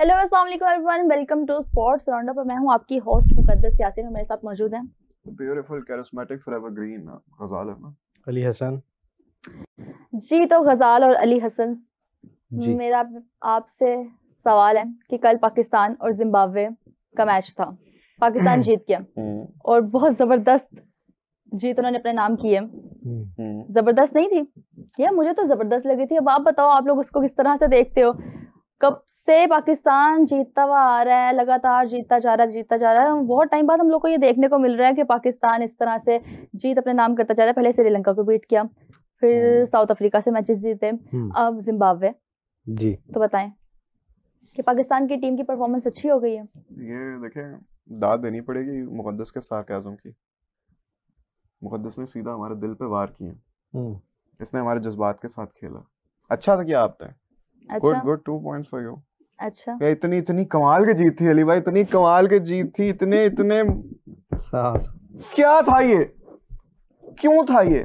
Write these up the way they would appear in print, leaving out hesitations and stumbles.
Hello अस्सलाम वालेकुम everyone, welcome to sports roundup. मैं हूं आपकी होस्ट मुकद्दस यासीन और मेरे साथ मौजूद हैं ब्यूटीफुल कैरिस्मेटिक फॉरएवर ग्रीन गजाल है ना, अली हसन जी। तो गजाल और अली हसन जी। मेरा आपसे सवाल है कि कल पाकिस्तान और जिम्बाब्वे का मैच था। पाकिस्तान जीत गया और बहुत जबरदस्त जीत उन्होंने अपने नाम की है। जबरदस्त नहीं थी यार? मुझे तो जबरदस्त लगी थी। अब आप बताओ, आप लोग उसको किस तरह से देखते हो? कब से पाकिस्तान जीतता हुआ आ रहा है, लगातार जीतता जा रहा है। बहुत टाइम बाद हम लोग को ये देखने को मिल रहा है कि पाकिस्तान इस तरह से जीत अपने नाम करता जा रहा है। पहले श्रीलंका को बीट किया, फिर साउथ अफ्रीका से मैचेस जीते, अब जिम्बाब्वे। जी तो बताएं कि पाकिस्तान की टीम की परफॉर्मेंस अच्छी हो गई है? ये देखें, दाद देनी पड़ेगी मुकद्दस के सार्काज़म की। मुकद्दस ने सीधा हमारे दिल पे वार किए। इसने हमारे जज्बात के साथ खेला। अच्छा था किया आपने। Good 2 points for you. अच्छा, ये इतनी कमाल की जीत थी अली भाई, इतनी कमाल की जीत थी। इतने क्या था ये, क्यों था ये?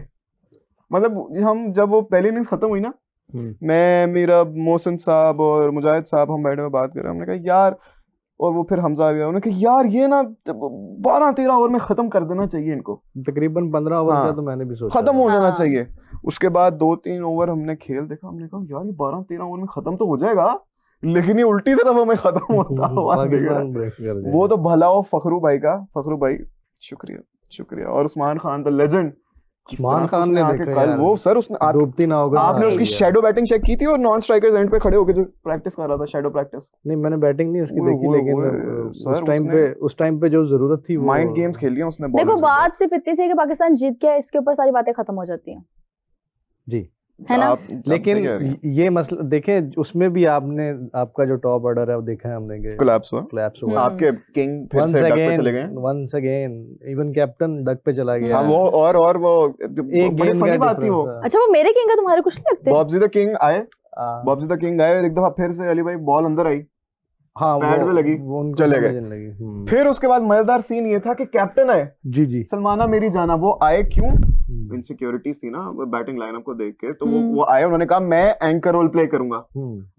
मतलब हम जब वो पहली इनिंग्स खत्म हुई ना, मैं, मेरा, मोहसिन साहब और मुजाहिद साहब हम बैठे में बात कर रहे हैं। हमने कहा यार, और वो फिर हमजा आ गया, उन्होंने कहा यार ये ना 12-13 ओवर में खत्म कर देना चाहिए इनको। तकरीबन 15 ओवर का तो मैंने भी सोचा खत्म हो जाना चाहिए। उसके बाद 2-3 ओवर हमने खेल देखा, हमने कहा यार ये 12-13 ओवर में खत्म तो हो जाएगा, लेकिन ये उल्टी तरफ हमें खत्म होता हुआ। वो तो भला हो फखरू भाई का। फखरू भाई शुक्रिया। और उस्मान खान द लेजेंड, उस्मान खान ने देखा कल वो सर, उसने डूबती ना होगा। आपने उसकी शैडो बैटिंग चेक की थी और नॉन स्ट्राइकर्स एंड पे खड़े होकर जो प्रैक्टिस कर रहा था, शैडो प्रैक्टिस? नहीं, मैंने बैटिंग नहीं उसकी देखी, लेकिन उस टाइम पे जो जरूरत थी वो माइंड गेम्स खेल लिया उसने। देखो, बात सिर्फ इतनी सी कि पाकिस्तान जीत गया, इसके ऊपर सारी बातें खत्म हो जाती हैं, जी, है ना? लेकिन ये मसला देखें, उसमें भी आपका जो टॉप ऑर्डर है वो देखा है हमने कि कोलैप्स हुआ। आपके किंग फिर से डक पे चले गए। Once again even captain duck पे चला गया। वो और वो एक बड़ी फनी बात थी वो। अच्छा, वो मेरे किंग का तुम्हारे कुछ नहीं लगते? बॉब्जी द किंग आए और एक दफा फिर से अली भाई बॉल अंदर आई, हाँ, पैड में लगी, चले गए। फिर उसके बाद मजेदार सीन ये था कि कैप्टन आए, जी सलमाना मेरी जाना, वो आए क्यों? इनसिक्योरिटीज थी ना बैटिंग लाइनअप को देख के, तो वो आए, उन्होंने कहा मैं एंकर रोल प्ले करूंगा,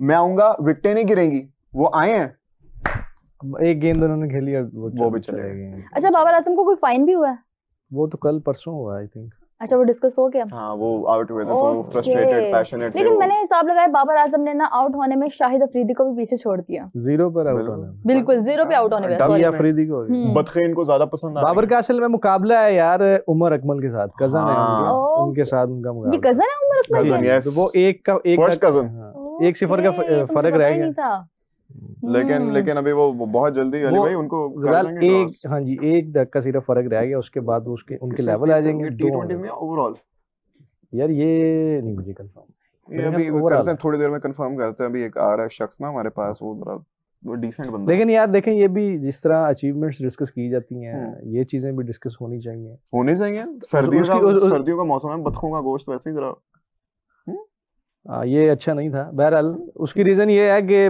मैं आऊंगा, विकेटें नहीं गिरेंगी। वो आए हैं, एक गेंद उन्होंने खेली और वो भी चले गए। अच्छा, बाबर आजम को कोई फाइन भी हुआ है? वो तो कल परसों हुआ आई थिंक। अच्छा, वो डिस्कस हो गया? हाँ, वो आउट हुए थे तो वो फ्रस्ट्रेटेड, पैशनेट थे। लेकिन मैंने हिसाब लगाया बाबर आजम ने ना आउट होने में शाहिद अफरीदी को भी पीछे छोड़ दिया। 0 पर आउट होने, बिल्कुल 0 पे आउट होने में अफरीदी को बदखे इनको ज्यादा पसंद आ। बाबर का असल में मुकाबला है यार उमर अकमल के साथ, कजन है उनके साथ उनका मुकाबला। ये कजन है उमर अकमल के? यस, वो एक फर्स्ट कजन, 1-0 का फर्क रह गया। लेकिन अभी वो बहुत जल्दी अली भाई उनको कर देंगे। हाँ जी, 1 डक का सिर्फ फर्क रह गया, उसके बाद उनके लेवल आ जाएंगे T20 में ओवरऑल। यार ये नहीं मुझे कंफर्म, ये अभी करते हैं, थोड़ी देर में कंफर्म करते हैं। अभी एक आ रहा है शख्स ना हमारे पास, वो डिसेंट बंदा। लेकिन यार देखें, ये भी जिस तरह अचीवमेंट्स डिस्कस की जाती हैं, ये चीजें भी डिस्कस होनी चाहिए। सर्दियों का मौसम है, बतखों का गोश्त वैसे ही जरा ये अच्छा नहीं था। बहरहाल उसकी रीजन ये है कि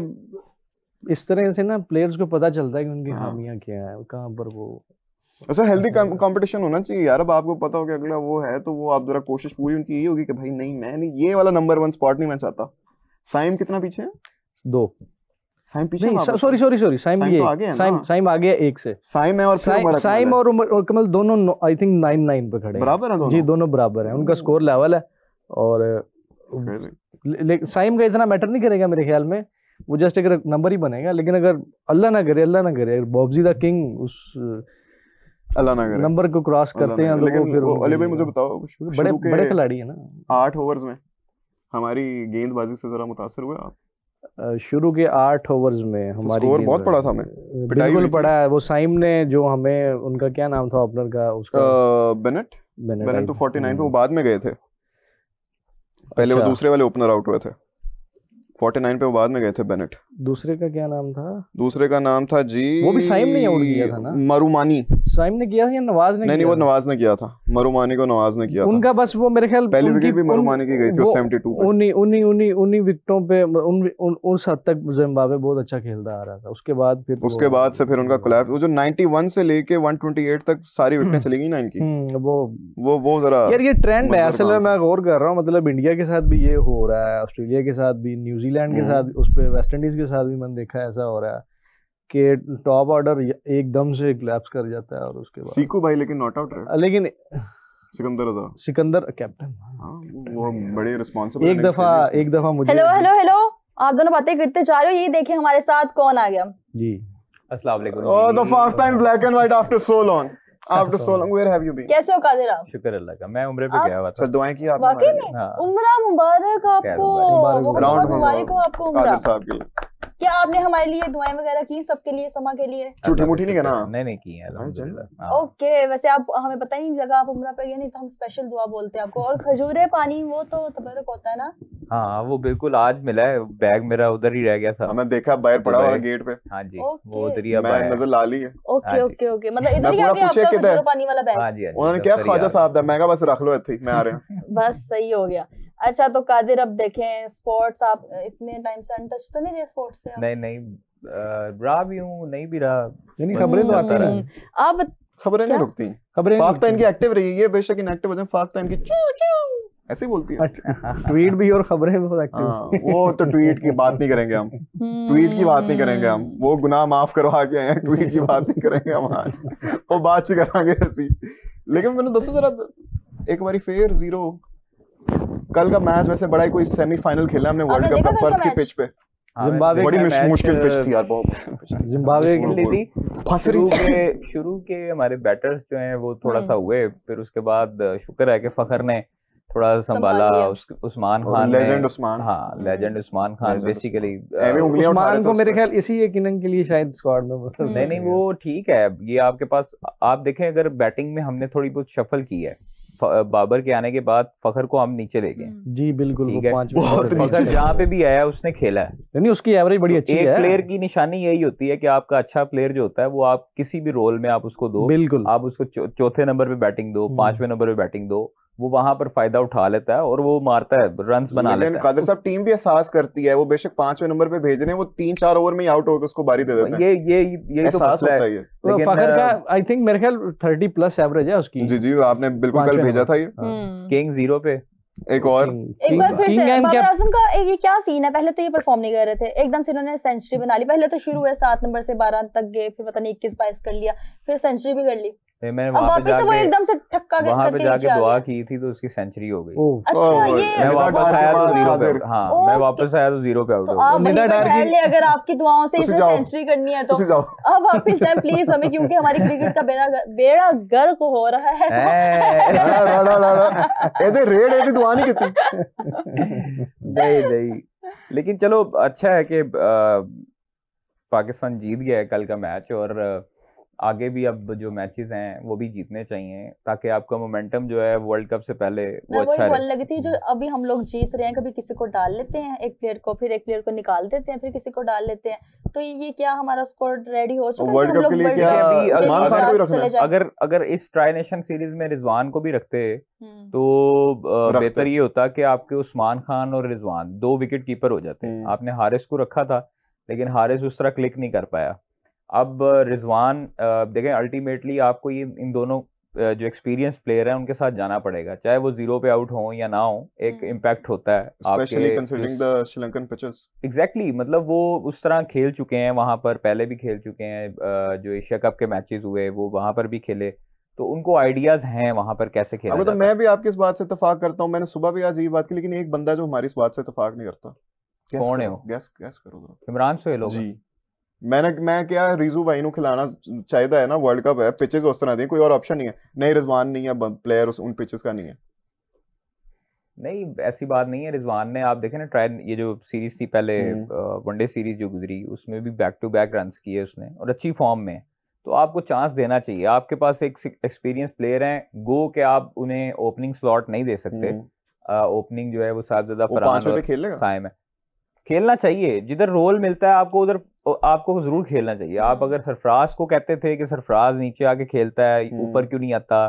इस तरह से ना प्लेयर्स को पता चलता है कि उनकी खामियां क्या है, कहाँ पर वो। अच्छा, हेल्दी कंपटीशन होना चाहिए यार। अब आपको पता हो कि अगला वो है, तो वो आप जरा कोशिश पूरी उनकी यही होगी कि भाई नहीं, मैं नहीं, ये वाला नंबर 1 स्पॉट नहीं मैं चाहता। साइम कितना पीछे है? 2। साइम पीछे नहीं, सॉरी साइम भी साइम आ गया 1 से। साइम है और साइम और उमर कमल दोनों आई थिंक 9-9 पे खड़े बराबर है जी, दोनों बराबर हैं, उनका स्कोर लेवल है। और साइम का इतना मैटर नहीं करेगा मेरे ख्याल में, वो जस्ट एक नंबर ही बनेगा। लेकिन अगर अल्लाह ना करे बॉब्जी द किंग उस अल्लाह ना करे नंबर को क्रॉस करते हैं, तो फिर अली भाई मुझे बताओ, बड़े खिलाड़ी है ना। 8 ओवर्स में हमारी गेंदबाजी से जरा मुतासर हुए आप? शुरू के 8 ओवर्स में हमारी स्कोर बहुत पड़ा था, हमें बिल्कुल पड़ा है। वो साइम ने जो हमें, उनका क्या नाम था ओपनर का उसका, बेनेट तो 49 पे वो बाद में गए थे। पहले वो दूसरे वाले ओपनर आउट हुए थे, 49 पे वो बाद में गए थे बेनेट। दूसरे का क्या नाम था? दूसरे का नाम था जी, वो भी साइम ने आउट किया था ना, मरुमानी। साइम ने किया था या नवाज ने? नहीं, वो नवाज ने किया था, मरुमानी को नवाज ने किया था। उनका बस वो मेरे ख्याल पहली विकेट भी मरुमानी की गई थी 72 पे। उन्हीं विकेटों पे उस हद तक जिम्बाब्वे बहुत अच्छा खेलता आ रहा था। उसके बाद से फिर उनका कोलैप्स, वो जो 91 से लेके 128 तक सारी विकेटें चली गई ना इनकी, वो जरा यार ये ट्रेंड है असल में। मैं गौर कर रहा हूँ, मतलब इंडिया के साथ भी ये हो रहा है, ऑस्ट्रेलिया के साथ भी, न्यूजीलैंड के साथ, उस पे वेस्ट इंडीज के साथ भी मैंने देखा है ऐसा हो रहा है कि टॉप ऑर्डर एकदम से कोलैप्स कर जाता है। और उसके बाद सीकू भाई लेकिन नॉट आउट रहे, लेकिन सिकंदर कैप्टन, वो बड़े रिस्पांसिबल। एक दफा मुझे हेलो आप दोनों बातें करते जा रहे हो, ये देखिए हमारे साथ कौन आ गया जी। अस्सलाम वालेकुम। Oh, the first time black and white after so long. After so long, where have you been? कैसे हो कादिर आप? शुक्र अल्लाह का, मैं उम्रे पे गया हुआ था। सर दुआएं की आपने वाकई हमारे लिए? में? हाँ। उम्रा मुबारक आपको, राउंड मुबारक हो आपको उम्रा। कादिर साहब के लिए क्या आपने हमारे लिए दुआएं वगैरह की, सबके लिए, समा के लिए? झूठी मुठी नहीं कहना। नहीं की है अल्हम्दुलिल्लाह। हाँ। ओके, वैसे आप हमें पता ही नहीं लगा आप उम्रा पे गए, नहीं तो हम स्पेशल दुआ बोलते हैं आपको। और खजूरे पानी वो तो तबरक होता है ना? हाँ वो बिल्कुल आज मिला है, बैग मेरा उधर ही रह गया था। हमें देखा बाहर पड़ा हुआ गेट पे। हाँ जी, ओके। वो उधर ही अब मैं आया। नजर ला ली है। ओके ओके ओके, मतलब इधर ही मैं आ पूरा गया पूछे आपका किधर? खजूरे पानी वाला बैग? हाँ जी, उन्होंने क्या ख्वाजा साहब दा, मैं कहा बस रख लो ऐसे ही, मैं आ रहे हैं। बस सही हो गया। अच्छा तो कादिर अब देखें स्पोर्ट्स, आप इतने टाइम से अनटच तो नहीं रहे स्पोर्ट्स से? नहीं रहा भी हूँ, नहीं भी रहा, यानी खबरें तो आती रही। आप खबरें नहीं रुकती, खबरें फाख्ता इनकी एक्टिव रही है, बेशक इनएक्टिव हो जाए, फाख्ता इनकी ऐसे ही बोलती है। ट्वीट भी और खबरें भी बहुत एक्टिव। हाँ, वो तो ट्वीट की बात नहीं करेंगे हम, ट्वीट की बात नहीं करेंगे हम, वो गुनाह माफ करवा के आए हैं, ट्वीट की बात नहीं करेंगे हम आज, वो बात ही करांगे ऐसी। लेकिन मैंने दोस्तों जरा एक बारी फिर 0 कल का मैच वैसे बड़ा ही कोई सेमीफाइनल खेला हमने वर्ल्ड कप का पर्थ की पिच पे। जिम्बाब्वे बड़ी मुश्किल पिच थी यार, बहुत मुश्किल पिच थी। जिम्बाब्वे के लिए थी। शुरू के हमारे बैटर्स जो हैं वो थोड़ा सा हुए, फिर उसके बाद शुक्र है कि फखर ने थोड़ा संभाला, उस्मान खान, लेजेंड उस्मान, हाँ लेजेंड उस्मान खान बेसिकली। उस्मान को मेरे ख्याल इसी एक इनिंग के लिए शायद स्क्वाड में नहीं वो ठीक है। ये आपके पास आप देखें, अगर बैटिंग में हमने थोड़ी बहुत शफल की है, बाबर के आने के बाद फखर को हम नीचे ले गए। जी बिल्कुल, वो 5 फखर जहाँ पे भी आया उसने खेला है, यानी उसकी एवरेज बड़ी अच्छी है। एक प्लेयर की निशानी यही होती है कि आपका अच्छा प्लेयर जो होता है वो आप किसी भी रोल में आप उसको दो, बिल्कुल आप उसको चौथे नंबर पे बैटिंग दो, 5वें नंबर पे बैटिंग दो, वो वहां पर फायदा उठा लेता है और वो मारता है, रन्स बना लेता है। कादिर साहब टीम भी एहसास करती है, वो बेशक 5वें नंबर पे भेज रहे हैं, वो 3-4 ओवर में ही आउट होकर उसको बारी दे देते हैं। ये तो मसला है। लेकिन फखर का आई थिंक मेरे ख्याल 30 प्लस एवरेज है उसकी। जी आपने बिल्कुल कल भेजा था ये। किंग 0 पे एक और एक बार फिर से बाबर आजम का ये क्या सीन है? पहले तो ये परफॉर्म नहीं कर रहे थे, एकदम से इन्होंने सेंचुरी बना ली। पहले तो शुरू हुए 7 नंबर से 12 तक गए, फिर पता नहीं 21-22 कर लिया, फिर सेंचुरी भी कर ली। मैं वहां पे जाके दुआ की थी तो उसकी सेंचुरी हो गई। अच्छा, ये मैं वापस आया तो 0 पे। हाँ मैं वापस आया तो 0 पे आउट हो गया। अगर आपकी दुआओं से इसे सेंचुरी करनी है तो अब वापस जाए प्लीज हमें, क्योंकि हमारी क्रिकेट का बेड़ा गर्क हो रहा है। रेड दुआ नहीं की नहीं, लेकिन चलो अच्छा है कि पाकिस्तान जीत गया है कल का मैच, और आगे भी अब जो मैचेस हैं वो भी जीतने चाहिए ताकि आपका मोमेंटम जो है वर्ल्ड कप से पहले वो अच्छा रहे। लगी थी जो अभी हम लोग जीत रहे हैं, कभी किसी को डाल लेते हैं एक प्लेयर को, फिर एक प्लेयर को निकाल देते हैं, फिर किसी को डाल लेते हैं, तो ये क्या हमारा स्क्वाड रेडी हो चुका है वर्ल्ड कप के लिए? क्या उस्मान खान को ही रखना है? अगर इस ट्राई नेशन सीरीज में रिजवान को भी रखते तो बेहतर ये होता कि आपके उस्मान खान और रिजवान 2 विकेट कीपर हो जाते। आपने हारिस को रखा था लेकिन हारिस उस तरह क्लिक नहीं कर पाया। अब रिजवान देखें, अल्टीमेटली आपको ये इन दोनों जो एक्सपीरियंस प्लेयर हैं उनके साथ जाना पड़ेगा, चाहे वो 0 पे आउट हो या ना हो, एक इम्पैक्ट होता है specially considering the Sri Lankan pitches. Exactly, मतलब वो उस तरह खेल चुके हैं वहां पर, पहले भी खेल चुके हैं, जो एशिया कप के मैचेस हुए वो वहां पर भी खेले, तो उनको आइडियाज हैं वहां पर कैसे खेला जाता है। मैं भी आपकी इस बात से इत्तेफाक करता हूँ, मैंने सुबह भी आज ये बात की, लेकिन एक बंदा जो हमारी इस बात से इत्तेफाक नहीं करता। कौन है वो? गैस करो। इमरान सोहेल होगा जी। मैं क्या रीजू भाई नु खिलाना चाहिए है ना, वर्ल्ड कप है, पिचेस उस तरह दी, कोई और ऑप्शन नहीं है। नहीं रिजवान नहीं है प्लेयर उन पिचेस का नहीं है। नहीं ऐसी बात नहीं है, रिजवान ने आप देखें ना ट्राई, ये जो सीरीज थी पहले वनडे सीरीज जो गुजरी उसमें भी बैक टू बैक रन्स किए उसने और अच्छी फॉर्म में, तो आपको चांस देना चाहिए। आपके पास एक एक्सपीरियंस प्लेयर हैं, गो के आप उन्हें ओपनिंग स्लॉट नहीं दे सकते। ओपनिंग जो है वो साहबजादा फरहान और साइम है, खेलना चाहिए जिधर रोल मिलता है आपको उधर आपको जरूर खेलना चाहिए। आप अगर सरफराज को कहते थे कि सरफराज नीचे आके खेलता है, ऊपर क्यों नहीं आता,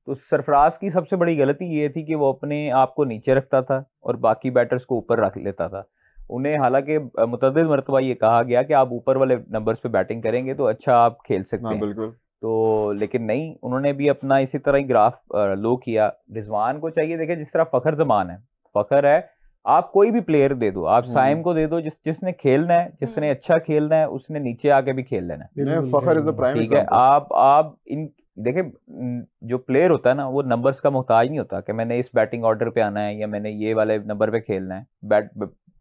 तो सरफराज की सबसे बड़ी गलती ये थी कि वो अपने आप को नीचे रखता था और बाकी बैटर्स को ऊपर रख लेता था। उन्हें हालांकि मुतअद्दिद मरतबा ये कहा गया कि आप ऊपर वाले नंबर्स पे बैटिंग करेंगे तो अच्छा आप खेल सकते हैं, बिल्कुल। तो लेकिन नहीं, उन्होंने भी अपना इसी तरह ही ग्राफ लो किया। रिजवान को चाहिए, देखे जिस तरह फखर जमान है, फखर है, आप कोई भी प्लेयर दे दो, आप साइम को दे दो, जिसने खेलना है, जिसने अच्छा खेलना है, उसने नीचे आके भी खेल लेना है। फखर इज द प्राइम ठीक है, आप इन देखे जो प्लेयर होता है ना, वो नंबर्स का मोहताज नहीं होता कि मैंने इस बैटिंग ऑर्डर पे आना है या मैंने ये वाले नंबर पे खेलना है।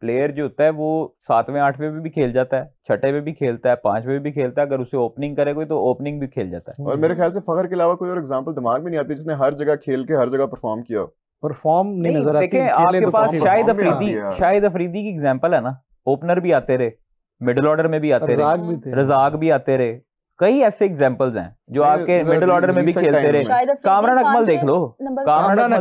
प्लेयर जो होता है वो 7वें 8वें पे भी खेल जाता है, 6ठे पे भी खेलता है, 5वें भी खेलता है, अगर उसे ओपनिंग करे कोई तो ओपनिंग भी खेल जाता है। और मेरे ख्याल से फखर के अलावा कोई और एग्जांपल दिमाग में नहीं आती जिसने हर जगह खेल के हर जगह परफॉर्म किया। परफॉर्म नहीं नजर आती। देखें आपके पास शाहिद अफरीदी की एग्जांपल है ना, ओपनर भी आते रहे, मिडिल ऑर्डर में भी आते रहे, रजाक भी आते रहे, कई ऐसे एग्जांपल्स हैं जो आपके मिडिल ऑर्डर में भी खेलते रहे। कामरान अकमल देख लो, कामरान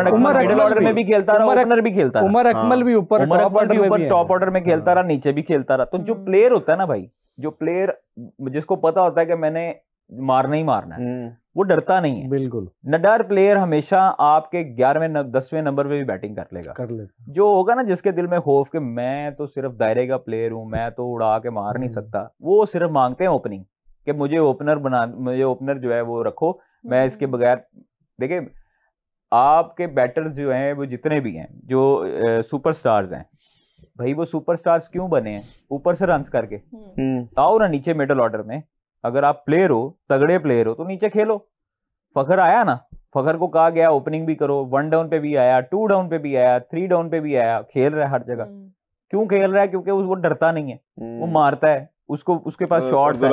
अकमल मिडिल ऑर्डर में भी खेलता रहा, ओपनर भी खेलता रहा, उमर अकमल भी ऊपर टॉप ऑर्डर में खेलता रहा, नीचे भी खेलता रहा। तो जो प्लेयर होता है ना भाई, जो प्लेयर जिसको पता होता है कि मैंने मारना ही मारना है, वो डरता नहीं है। बिल्कुल। नडार प्लेयर हमेशा आपके 11वें 10वें नंबर पे भी बैटिंग कर लेगा। जो होगा ना जिसके दिल में खौफ कि मैं तो सिर्फ दायरे का प्लेयर हूं, मैं तो उड़ा के मार नहीं सकता, वो सिर्फ मांगते हैं ओपनिंग कि मुझे ओपनर जो है वो रखो, मैं इसके बगैर। देखिए आपके बैटर्स जो हैं वो जितने भी हैं जो सुपरस्टार्स हैं भाई, वो सुपरस्टार्स क्यों बने हैं? ऊपर से रन्स करके। आओ ना नीचे मिडिल ऑर्डर में, अगर आप प्लेयर हो, तगड़े प्लेयर हो, तो नीचे खेलो। फखर आया ना, फखर को कहा गया ओपनिंग भी करो, 1 डाउन पे भी आया, 2 डाउन पे भी आया, 3 डाउन पे भी आया, खेल रहा है हर जगह। क्यों खेल रहा है? क्योंकि वो डरता नहीं है, वो मारता है, उसके पास शॉट्स है।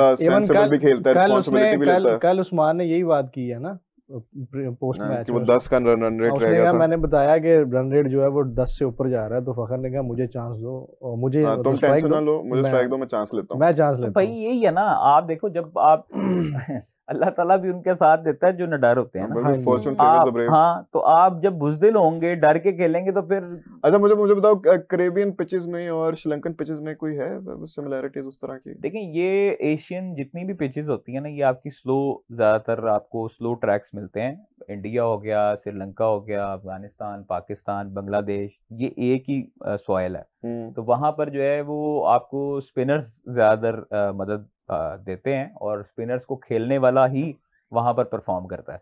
कल उस्मान ने यही बात की है ना पोस्ट मैच, वो 10 का रन रेट रह गया था। मैंने बताया कि रन रेट जो है वो 10 से ऊपर जा रहा है, तो फखर ने कहा मुझे चांस दो और मुझे तुम टेंशन ना लो, मुझे स्ट्राइक दो, मैं चांस लेता हूं। भाई यही है ना, आप देखो जब आप अल्लाह ताला भी उनके साथ देता है जो निडर होते हैं ना। हाँ, तो आप जब बुज़दिल होंगे, डर के खेलेंगे तो फिर। अच्छा मुझे बताओ, कैरेबियन पिचेस में और श्रीलंकन पिचेस में कोई है सिमिलैरिटीज उस तरह की? देखिए ये एशियन जितनी भी पिचेस होती है ना, ये आपकी स्लो, ज्यादातर आपको स्लो ट्रैक्स मिलते हैं। इंडिया हो गया, श्रीलंका हो गया, अफगानिस्तान, पाकिस्तान, बांग्लादेश, ये एक ही सॉइल है। तो वहां पर जो है वो आपको स्पिनर्स ज्यादातर मदद देते हैं और स्पिनर्स को खेलने वाला ही वहां पर परफॉर्म करता है।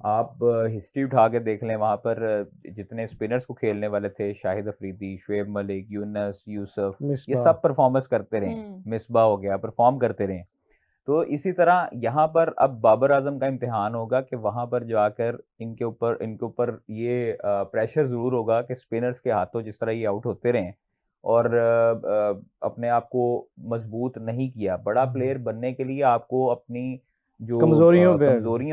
आप हिस्ट्री उठा के देख लें, वहां पर जितने स्पिनर्स को खेलने वाले थे, शाहिद अफरीदी, शुएब मलिक, यूनस, यूसुफ, ये सब परफॉर्मेंस करते रहे। मिसबा हो गया, परफॉर्म करते रहे। तो इसी तरह यहाँ पर अब बाबर आजम का इम्तिहान होगा कि वहां पर जाकर इनके ऊपर ये प्रेशर जरूर होगा कि स्पिनर्स के हाथों जिस तरह ये आउट होते रहे और अपने आप को मजबूत नहीं किया। बड़ा प्लेयर बनने के लिए आपको अपनी जो कमजोरियां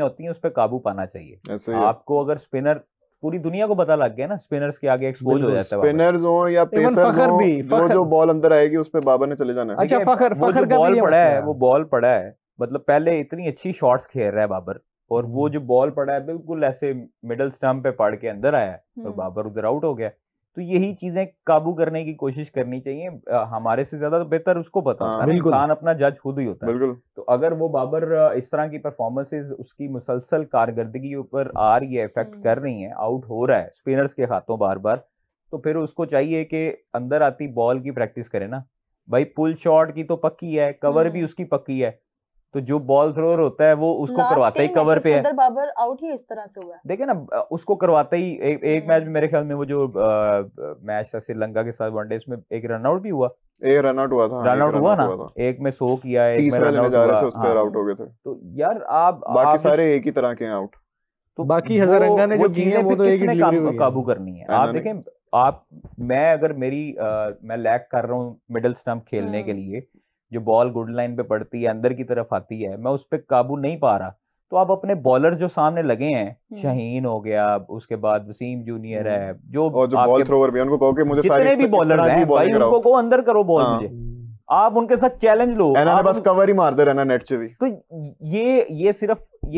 होती हैं उस पर काबू पाना चाहिए। आपको अगर स्पिनर, पूरी दुनिया को पता लग गया ना, स्पिनर्स के आगे एक्सपोज हो जाता है। स्पिनर्स हो या पेसर्स हो, जो बॉल अंदर आएगी उस पे बाबर ने चले जाना है। अच्छा, फखर बॉल पड़ा है, वो बॉल पड़ा है, मतलब पहले इतनी अच्छी शॉट्स खेल रहा है बाबर, और वो जो बॉल पड़ा है बिल्कुल ऐसे मिडिल स्टंप पे पड़ के अंदर आया है और बाबर उधर आउट हो गया। तो यही चीजें काबू करने की कोशिश करनी चाहिए। हमारे से ज्यादा तो बेहतर उसको पता होता है, इंसान अपना जज खुद ही होता है। तो अगर वो बाबर इस तरह की परफॉर्मेंसेस उसकी मुसलसल कारकर्दगी ऊपर आ रही है, इफेक्ट कर रही है, आउट हो रहा है स्पिनर्स के हाथों बार बार, तो फिर उसको चाहिए कि अंदर आती बॉल की प्रैक्टिस करे ना भाई। पुल शॉट की तो पक्की है, कवर भी उसकी पक्की है, तो जो बॉल थ्रोअर होता है वो उसको करवाता ही कवर पे है। बाबर आउट ही इस तरह से हुआ है, देखिए ना, उसको करवाता ही एक मैच में, मेरे ख्याल में वो जो मैच था श्रीलंका के साथ वनडे, उसमें एक रन आउट भी हुआ, एक रन आउट हुआ था, रन आउट हुआ ना, एक में 100 किया, एक में रन आउट हुआ, उस पे आउट हो गए थे। तो यार आप बाकी सारे एक ही तरह के आउट, तो बाकी हजारंगा ने जो चीजें वो तो एक ही डिलीवरी काबू करनी है। आप देखें, मैं अगर मैं लैग कर रहा हूँ मिडिल स्टंप खेलने के लिए, जो बॉल गुड लाइन पे पड़ती है, अंदर की तरफ आती है, मैं उस पर काबू नहीं पा रहा, तो आप अपने बॉलर जो सामने लगे हैं, शाहीन हो गया, उसके बाद वसीम जूनियर है, जो बॉल थ्रोवर भी, उनको कहो कि मुझे जितने भी बॉलर हैं भाई, उनको कहो अंदर करो बॉल, मुझे आप उनके साथ चैलेंज लो, बस कवर ही मारते रहना नेट से भी। तो ये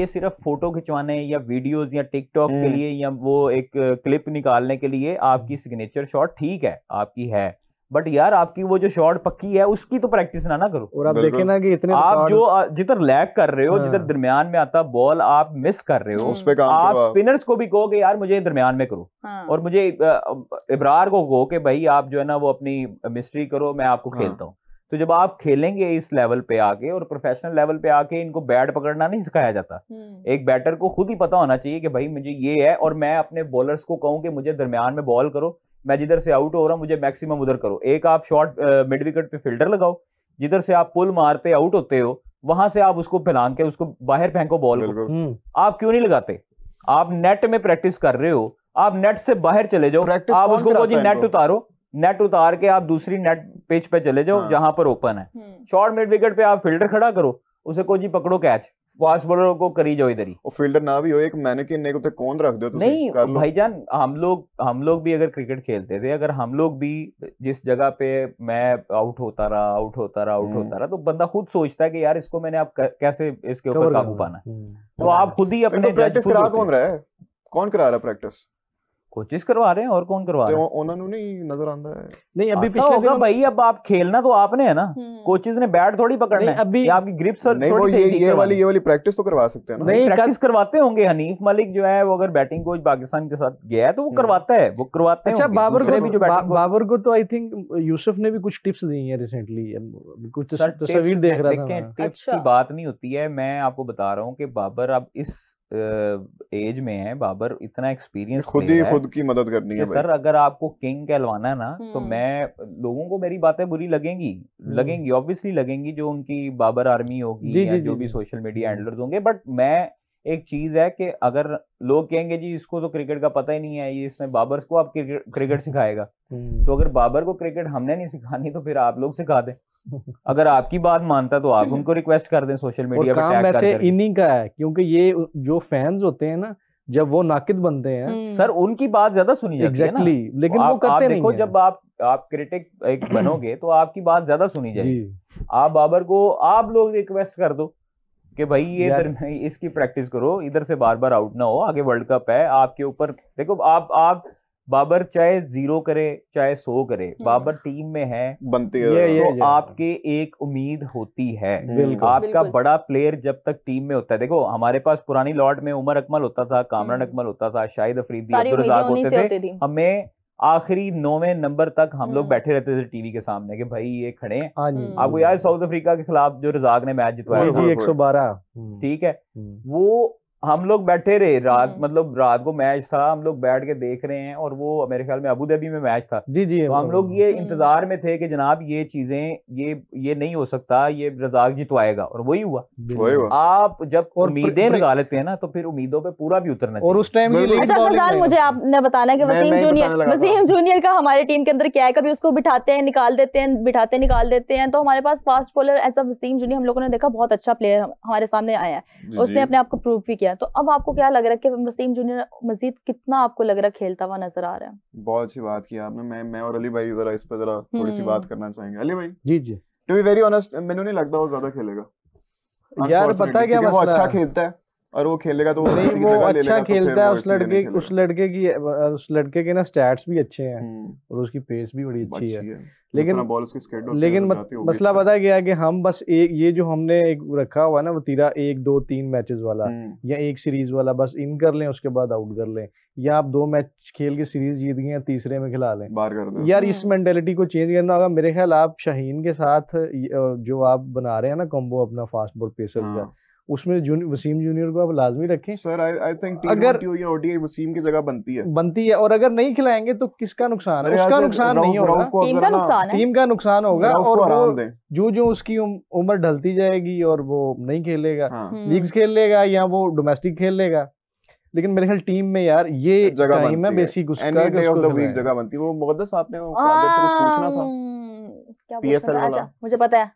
सिर्फ फोटो खिंचवाने या वीडियोस या टिकटॉक के लिए या वो एक क्लिप निकालने के लिए आपकी सिग्नेचर शॉट ठीक है, आपकी है, बट यार आपकी वो जो शॉट पक्की है उसकी तो प्रैक्टिस ना करो। और आप देखें ना कि इतने आप जो जिधर लैग कर रहे हो, जिधर दरमियान में आता बॉल आप मिस कर रहे हो, उस पे काम आप करो। स्पिनर्स को भी कहो कि यार मुझे दरमियान में करो, और मुझे इब्रार को कहो कि भाई आप जो है ना वो अपनी मिस्ट्री करो, मैं आपको खेलता हूँ। तो जब आप खेलेंगे इस लेवल पे आके, और प्रोफेशनल लेवल पे आके, इनको बैट पकड़ना नहीं सिखाया जाता। एक बैटर को खुद ही पता होना चाहिए कि भाई मुझे ये है, और मैं अपने बॉलर्स को कहूँ कि मुझे दरमियान में बॉल करो, मैं जिधर से आउट हो रहा हूँ मुझे मैक्सिमम उधर करो। एक आप शॉर्ट मिड विकेट पे फील्डर लगाओ, जिधर से आप पुल मारते आउट होते हो वहां से आप उसको फैलान के उसको बाहर फेंको बॉल को। आप क्यों नहीं लगाते? आप नेट में प्रैक्टिस कर रहे हो, आप नेट से बाहर चले जाओ, आप उसको जी नेट उतारो, नेट उतार के आप दूसरी नेट पिच पे चले जाओ जहां पर ओपन है। शॉर्ट मिड विकेट पे आप फील्डर खड़ा करो, उसे को जी पकड़ो कैच, फास्ट बॉलर को करी जाओ इधर ही। और फील्डर ना भी हो, एक मैनेकिन ने को कौन रख दो नहीं भाईजान, हम लोग भी अगर क्रिकेट खेलते थे, अगर हम लोग भी जिस जगह पे मैं आउट होता रहा तो बंदा खुद सोचता है कि यार इसको मैंने अब कैसे इसके ऊपर काबू पाना है। तो आप खुद ही अपने प्रैक्टिस करा कौन रहा है, कौन करा रहा है प्रैक्टिस? कोचिज करवा रहे हैं, और कौन करवा रहा है? उन्होंने नहीं नजर आता है। नहीं अभी पिछले होगा भाई, अब आप खेलना तो आपने है ना, कोचिज ने बैट थोड़ी पकड़ना है, अभी आपकी ग्रिप्स नहीं, वो ये वाली प्रैक्टिस तो करवा सकते हैं ना। नहीं, प्रैक्टिस करवाते होंगे। हनीफ मलिक जो है वो अगर बैटिंग कोच पाकिस्तान के साथ गया है तो वो करवाता है, वो करवाते हैं। अच्छा, बाबर को तो आई थिंक यूसुफ ने भी कुछ टिप्स दी हैं रिसेंटली, कुछ तस्वीर देख रहा था। टिप्स की बात नहीं होती है, मैं आपको बता रहा हूँ कि बाबर अब इस एज में है, बाबर इतना एक्सपीरियंस खुद की मदद करनी है सर। अगर आपको किंग कहलवाना है ना, तो मैं लोगों को मेरी बातें बुरी लगेंगी ऑब्वियसली लगेंगी, जो उनकी बाबर आर्मी होगी या जो भी सोशल मीडिया हैंडलर्स होंगे। बट मैं एक चीज है कि अगर लोग कहेंगे जी इसको तो क्रिकेट का पता ही नहीं है, ये इसने बाबर को आप क्रिकेट सिखाएगा, तो अगर बाबर को क्रिकेट हमने नहीं सिखानी तो फिर आप लोग सिखा दें। अगर आपकी बात मानता तो आप उनको रिक्वेस्ट कर दें सोशल मीडिया पे टैग कर दें। इन्हीं का है, क्योंकि ये जो फैंस होते हैं ना, जब वो नाकिद बनते हैं सर, उनकी बात ज्यादा सुनी जाती है ना। लेकिन वो करते नहीं देखो, जब आप क्रिटिक एक बनोगे तो आपकी बात ज्यादा सुनी जाएगी। आप बाबर को आप लोग रिक्वेस्ट कर दो कि भाई ये इसकी प्रैक्टिस करो, इधर से बार बार आउट ना हो, आगे वर्ल्ड कप है आपके ऊपर। देखो आप बाबर चाहे 0 करे चाहे 100 करे, बाबर टीम में है, बनती है तो आपके एक उम्मीद होती है। आपका बड़ा प्लेयर जब तक टीम में होता है, देखो हमारे पास पुरानी लॉट में उमर अकमल होता था, कामरान अकमल होता था, शाहिद अफरीदी, अब्दुल रज़ाक होते थे। हमें आखिरी 9वें नंबर तक हम लोग बैठे रहते थे टीवी के सामने कि भाई ये खड़े हैं। आपको याद साउथ अफ्रीका के खिलाफ जो रज़ाक ने मैच जितवाया 112, ठीक है, वो हम लोग बैठे रहे रात, मतलब रात को मैच था, हम लोग बैठ के देख रहे हैं, और वो मेरे ख्याल में अबू धाबी में मैच था। जी तो हम लोग ये इंतजार में थे कि जनाब ये चीजें ये नहीं हो सकता, ये रज़ाक जितवाएगा, और वही हुआ। आप जब उम्मीदें लगा लेते हैं ना, तो फिर उम्मीदों पे पूरा भी उतरना चाहिए। और उस टाइम मुझे आपने बताना कि वसीम जूनियर का हमारे टीम के अंदर क्या है, कभी उसको बिठाते हैं निकाल देते हैं, बिठाते निकाल देते हैं। तो हमारे पास फास्ट बॉलर ऐसा वसीम जूनियर हम लोगों ने देखा, बहुत अच्छा प्लेयर हमारे सामने आया है, उसने अपने आप को प्रूव भी किया। तो अब आपको क्या लग रहा है कि वसीम जूनियर मजीद कितना आपको लग रहा है खेलता हुआ नजर आ रहा है? बहुत अच्छी बात की आपने। मैं और अली भाई जरा इस पे जरा थोड़ी सी बात करना चाहेंगे। अली भाई जी टू बी वेरी ऑनेस्ट, मैंने नहीं लगता वो ज्यादा खेलेगा यार। पता है क्या मसला, वो अच्छा खेलता है और वो खेलेगा तो नहीं, वो अच्छा खेलता है। उस लड़के के ना स्टैट्स भी अच्छे हैं और उसकी पेस भी बड़ी अच्छी है। लेकिन मसला पता है क्या है कि हम बस ये जो हमने एक रखा हुआ ना वतीरा 1 2 3 मैचेस वाला या एक सीरीज वाला, बस इन कर लें उसके बाद आउट कर लें, या आप 2 मैच खेल के सीरीज जीत गए, तीसरे में खिला लें, बाहर कर दो। यार इस मेंटेलिटी को चेंज करना होगा। मेरे ख्याल आप शाहीन के साथ जो आप बना रहे हैं ना कॉम्बो अपना फास्ट बॉल पेसर का, उसमें वसीम जूनियर को आप लाजमी रखें सर। आई थिंक टी20 या ओडीआई वसीम की जगह बनती है। और अगर नहीं खिलाएंगे तो किसका नुकसान है? उसका नुकसान नहीं होगा, टीम का नुकसान होगा। और जो उसकी उम्र ढलती जाएगी और वो नहीं खेलेगा, लीग्स खेल लेगा या वो डोमेस्टिक खेल लेगा, लेकिन मेरे ख्याल टीम में यार ये टाइम है बेसिक उसका जगह बनती है। वो मुक़द्दस आपने कादिर से कुछ पूछना था क्या PSL वाला? अच्छा मुझे पता है,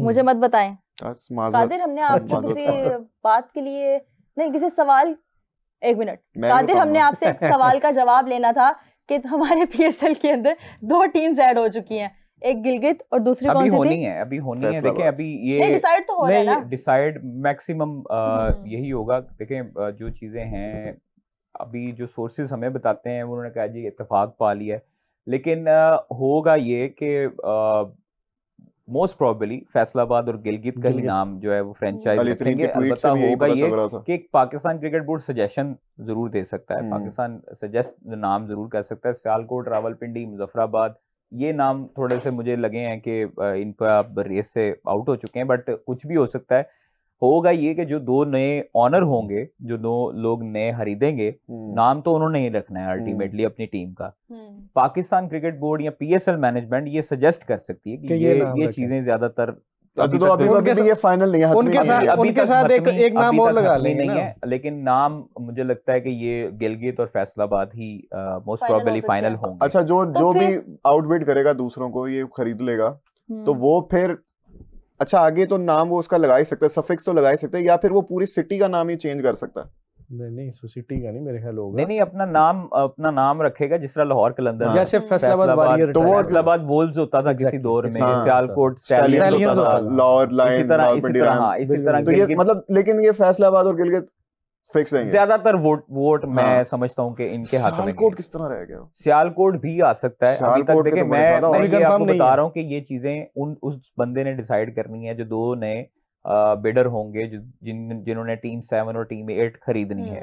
मुझे मत बताएं कादिर। हमने आपसे किसी बात के लिए नहीं, किसी सवाल, 1 मिनट कादिर, हमने आपसे एक सवाल का जवाब लेना था कि हमारे PSL के अंदर 2 टीम्स ऐड हो चुकी हैं, एक गिलगित और दूसरी कौन सी थी? अभी होनी है। देखें अभी ये डिसाइड तो हो रहा है ना, डिसाइड मैक्सिमम यही होगा। देखें जो चीजें हैं अभी जो सोर्सेज हमें बताते हैं, उन्होंने कहा जी इत्तेफाक पा लिया है, लेकिन होगा ये कि मोस्ट प्रोबेबली फैसलाबाद और गिलगित का ही नाम जो है वो फ्रेंचाइज रखेंगे। अलबत्ता होगा ये कि पाकिस्तान क्रिकेट बोर्ड सजेशन जरूर दे सकता है, पाकिस्तान सजेस्ट नाम जरूर कर सकता है। सियालकोट, रावलपिंडी, मुजफ्फराबाद, ये नाम थोड़े से मुझे लगे हैं कि इन पर आप रेस से आउट हो चुके हैं, बट कुछ भी हो सकता है। होगा ये कि जो 2 नए ऑनर होंगे, जो 2 लोग नए खरीदेंगे, नाम तो उन्होंने ही रखना है अल्टीमेटली अपनी टीम का। पाकिस्तान क्रिकेट बोर्ड या पीएसएल मैनेजमेंट ये सजेस्ट कर सकती है कि ये चीजें ज्यादातर अभी ये फाइनल नहीं है, उनके साथ एक नाम और लगा लेंगे नहीं है, लेकिन नाम मुझे लगता है कि ये गिलगित और फैसलाबाद ही मोस्ट प्रोबेबली फाइनल होंगे। अच्छा, जो भी आउटबिड करेगा दूसरों को, ये खरीद लेगा, तो वो फिर अच्छा आगे तो नाम वो उसका लगा ही सकता है, सफिक्स तो लगा ही सकता है, या फिर वो पूरी सिटी का नाम ही चेंज कर सकता है। नहीं सिटी का नहीं मेरे ख्याल होगा। नहीं अपना नाम रखेगा, जिस तरह लाहौर कलंदर, जैसे फैसलाबाद तो वो फैसलाबाद वोल्स होता था किसी दौर में, सियालकोट स्टैलियंस होता था, लाहौर लायंस, इसी तरह तो ये मतलब, लेकिन ये फैसलाबाद और गिलगित फिक्स रहेंगे। ज्यादातर वोट मैं समझता हूँ कि इनके हाथ में। सियालकोट किस तरह रह गया? सियालकोट भी आ सकता है। अभी तक देखिए, मैं ये आपको बता रहा हूँ कि ये चीजें उस बंदे ने डिसाइड करनी है जो 2 नए बिडर होंगे, जिन्होंने टीम 7 और टीम 8 खरीदनी है।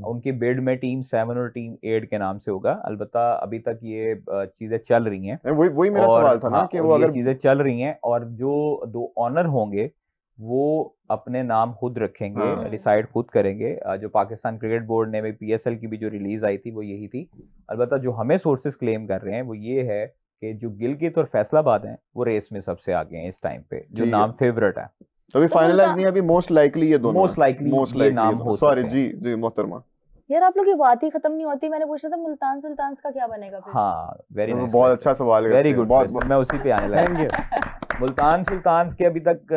उनकी बिड में टीम 7 और टीम 8 के नाम से होगा। अलबत्ता अभी तक ये चीजें चल रही हैं। वही मेरा सवाल था ना कि वो अगर चीजें चल रही हैं, और जो 2 ऑनर होंगे वो अपने नाम खुद रखेंगे, डिसाइड खुद करेंगे। जो पाकिस्तान क्रिकेट बोर्ड ने, पीएसएल की भी जो रिलीज आई थी वो यही थी। अलबत्ता जो हमें सोर्सेस क्लेम कर रहे हैं वो ये है कि जो गिलगित और फैसलाबाद हैं वो रेस में सबसे आगे हैं इस टाइम पे, जो नाम फेवरेट है। तो अभी फाइनलाइज नहीं है, अभी मोस्ट लाइकली ये दोनों, मोस्ट लाइकली नाम हो। सॉरी जी मोहतरमा, यार आप लोग की बात ही खत्म नहीं होती। मैंने पूछा था मुल्तान सुल्तान का क्या बनेगा फिर? हाँ, वेरी नाइस, बहुत अच्छा सवाल है, वेरी गुड, मैं उसी पे आने लगा। मुल्तान सुल्तान के अभी तक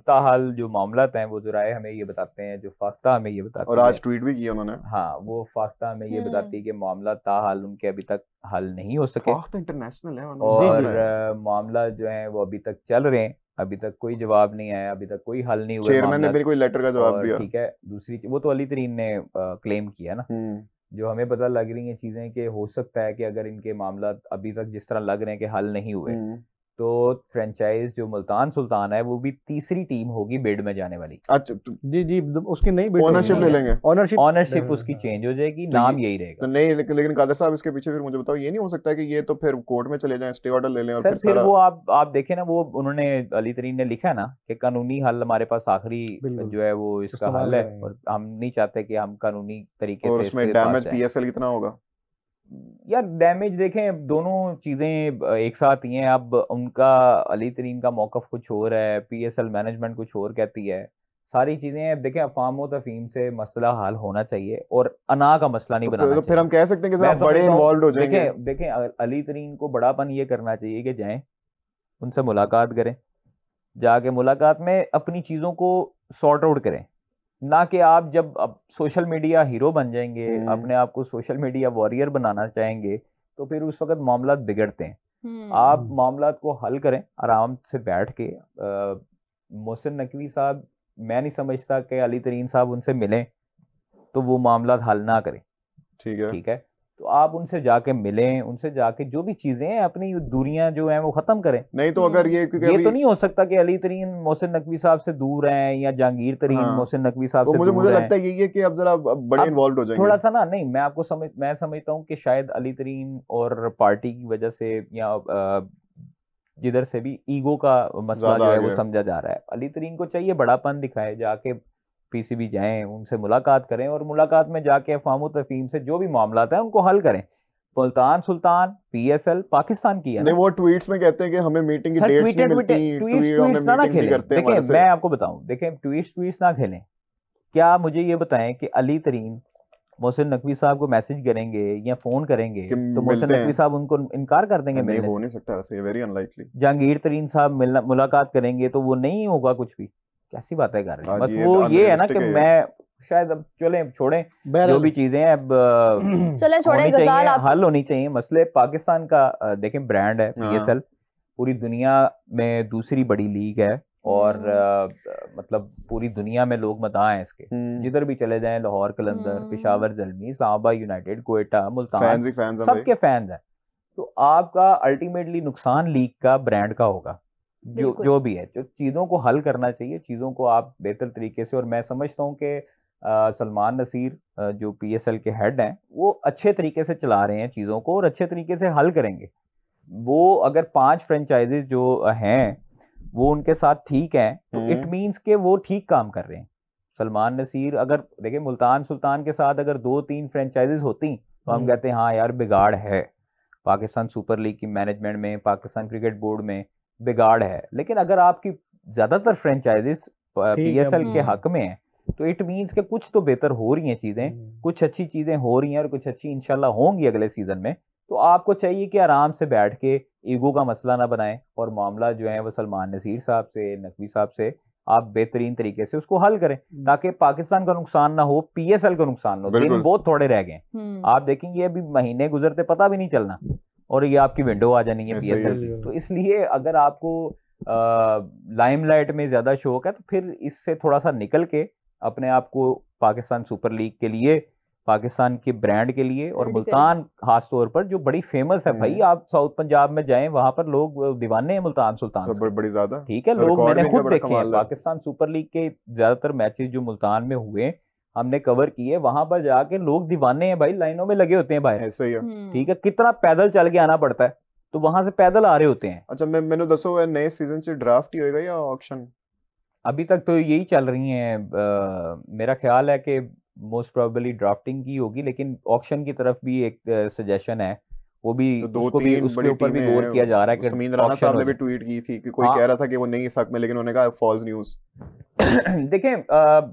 ताहाल जो मामलात हैं, वो ज़राए हमें ये बताते हैं, जो फाख्ता हमें ये बताते हैं, और आज ट्वीट भी किया उन्होंने। हाँ, वो फाख्ता हमें ये बताती है कि मामला ताहाल उनके अभी तक हल नहीं हो सके। फाख्ता इंटरनेशनल है, और मामला जो है वो अभी तक चल रहे हैं, अभी तक कोई जवाब नहीं आया, अभी तक कोई हल नहीं हुआ। चेयरमैन ने भी कोई लेटर का जवाब दिया। ठीक है, दूसरी वो तो अली तरीन ने क्लेम किया ना। जो हमें पता लग रही है चीजें कि हो सकता है कि अगर इनके मामला अभी तक जिस तरह लग रहे हैं कि हल नहीं हुए, तो फ्रेंचाइज जो मुल्तान सुल्तान है वो भी तीसरी टीम होगी बिड में जाने वाली। अच्छा, जी उसकी नहीं बिड, ओनरशिप ले लेंगे, ओनरशिप उसकी चेंज हो जाएगी, नाम यही रहेगा। तो नहीं, लेकिन कादर साहब इसके पीछे फिर मुझे बताओ, ये नहीं हो सकता कि ये तो फिर कोर्ट में चले जाएं, स्टे ऑर्डर ले लें और फिर सारा... वो आप देखें ना, वो उन्होंने अली तरीन ने लिखा ना कि कानूनी हल हमारे पास आखिरी जो है वो इसका हल है, और हम नहीं चाहते कि हम कानूनी तरीके से, और उसमें डैमेज पीएसएल कितना होगा। यार डैमेज देखें, दोनों चीजें एक साथ ही हैं। अब उनका अली तरीन का मौकफ कुछ और है, पीएसएल मैनेजमेंट कुछ और कहती है, सारी चीजें देखें। अफवाम व तफहीम से मसला हल होना चाहिए और अना का मसला नहीं बनाना चाहिए। फिर हम कह सकते हैं कि जरा बड़े इन्वॉल्व हो जाएंगे। देखें अली तरीन को बड़ापन ये करना चाहिए कि जाएं, उनसे मुलाकात करें, जाके मुलाकात में अपनी चीजों को सॉर्ट आउट करें, ना कि आप जब अब सोशल मीडिया हीरो बन जाएंगे, अपने आप को सोशल मीडिया वॉरियर बनाना चाहेंगे, तो फिर उस वक्त मामला बिगड़ते हैं। आप मामला को हल करें आराम से बैठ के। मोहसिन नकवी साहब, मैं नहीं समझता कि अली तरीन साहब उनसे मिलें तो वो मामला हल ना करें। ठीक है, तो आप उनसे जाके मिलें, उनसे जाके जो भी चीजें हैं अपनी दूरियां जो हैं वो खत्म करें। नहीं तो अगर ये तो नहीं हो सकता कि अली तरीन मोहसिन नकवी साहब से दूर हैं या जहांगीर तरीन मोहसिन नकवी साहब से दूर हैं। मुझे लगता है यही है कि अब जरा बड़े इन्वॉल्व हो जाएंगे थोड़ा सा ना। नहीं, मैं समझता हूँ कि शायद अली तरीन और पार्टी की वजह से या जिधर से भी ईगो का मसला जो है वो समझा जा रहा है। अली तरीन को चाहिए बड़ापन दिखाए, जाके पीसीबी जाएं, उनसे मुलाकात करें, और मुलाकात में जाके अफवाम तफहीम से जो भी मामला है उनको हल करें। मुल्तान सुल्तान पीएसएल पाकिस्तान की है। नहीं, वो ट्वीट्स में कहते हैं कि हमें मीटिंग की डेट्स नहीं मिलती, ट्वीट्स ना खेलें। देखिए मैं आपको बताऊं, देखें ट्वीट्स ना खेलें। क्या मुझे ये बताएं कि अली तरीन मोहसिन नकवी साहब को मैसेज करेंगे या फोन करेंगे तो मोहसिन नकवी साहब उनको इनकार कर देंगे? नहीं, हो नहीं सकता ऐसे, वेरी अनलाइकली। जहांगीर तरीन साहब मुलाकात करेंगे तो वो नहीं होगा कुछ भी? कैसी बातें कर रहे हैं? बस वो ये है ना कि मैं शायद अब चले छोड़ें जो भी चीजें हैं, अब चले छोड़ें, गजाल हल होनी चाहिए मसले। पाकिस्तान का देखें ब्रांड है पीएसएल, पूरी दुनिया में दूसरी बड़ी लीग है, और मतलब पूरी दुनिया में लोग मदाह हैं इसके। जिधर भी चले जाएं, लाहौर कलंदर, पेशावर ज़ल्मी, इस्लामाबाद यूनाइटेड, क्वेटा, मुल्तान, सबके फैंस हैं। तो आपका अल्टीमेटली नुकसान लीग का ब्रांड का होगा। जो भी है, जो चीज़ों को हल करना चाहिए, चीज़ों को आप बेहतर तरीके से, और मैं समझता हूँ कि सलमान नसीर जो PSL के हेड हैं वो अच्छे तरीके से चला रहे हैं चीज़ों को और अच्छे तरीके से हल करेंगे। वो अगर 5 फ्रेंचाइजीज जो हैं वो उनके साथ ठीक हैं तो इट मीन्स के वो ठीक काम कर रहे हैं। सलमान नसीर अगर देखिए मुल्तान सुल्तान के साथ अगर 2-3 फ्रेंचाइजीज होती तो हम कहते हैं हाँ यार बिगाड़ है, पाकिस्तान सुपर लीग की मैनेजमेंट में, पाकिस्तान क्रिकेट बोर्ड में बिगाड़ है। लेकिन अगर आपकी ज्यादातर फ्रेंचाइजीज PSL के हक में है तो इट मीन्स के कुछ तो बेहतर हो रही हैं चीजें, कुछ अच्छी चीजें हो रही हैं और कुछ अच्छी इंशाल्लाह होंगी अगले सीजन में। तो आपको चाहिए कि आराम से बैठ के ईगो का मसला ना बनाएं और मामला जो है वो सलमान नसीर साहब से, नकवी साहब से आप बेहतरीन तरीके से उसको हल करें ताकि पाकिस्तान का नुकसान ना हो, PSL का नुकसान ना हो। दिन बहुत थोड़े रह गए, आप देखेंगे अभी महीने गुजरते पता भी नहीं चलना और ये आपकी विंडो आ जानी है PSL की। तो इसलिए अगर आपको लाइमलाइट में ज्यादा शौक है तो फिर इससे थोड़ा सा निकल के अपने आप को पाकिस्तान सुपर लीग के लिए, पाकिस्तान के ब्रांड के लिए, और मुल्तान खास तौर पर जो बड़ी फेमस है भाई, आप साउथ पंजाब में जाएं वहां पर लोग दीवाने हैं मुल्तान सुल्तान से, बड़ी ज्यादा। ठीक है, लोग मैंने खुद देखे हैं पाकिस्तान सुपर लीग के ज्यादातर मैचेस जो मुल्तान में हुए हमने कवर किए, वहां पर जाके लोग दीवाने हैं भाई, लाइनों में लगे होते हैं बाहर। ऐसा ही है, ठीक है, कितना पैदल चल के आना पड़ता है तो वहां से पैदल आ रहे होते हैं। अच्छा मैंने दसो नए सीजन से ड्राफ्ट ही होएगा या ऑक्शन? अभी तक तो यही चल रही है, मेरा ख्याल है कि मोस्ट प्रोबेबली ड्राफ्टिंग की होगी, लेकिन ऑक्शन की तरफ भी एक सजेशन है, वो भी तो उसके ऊपर भी गौर किया जा रहा है कि समीन राणा साहब ने भी ट्वीट की थी कि कोई कह रहा था कि वो नहीं इस हक में, लेकिन उन्होंने कहा फॉल्स न्यूज़। देखें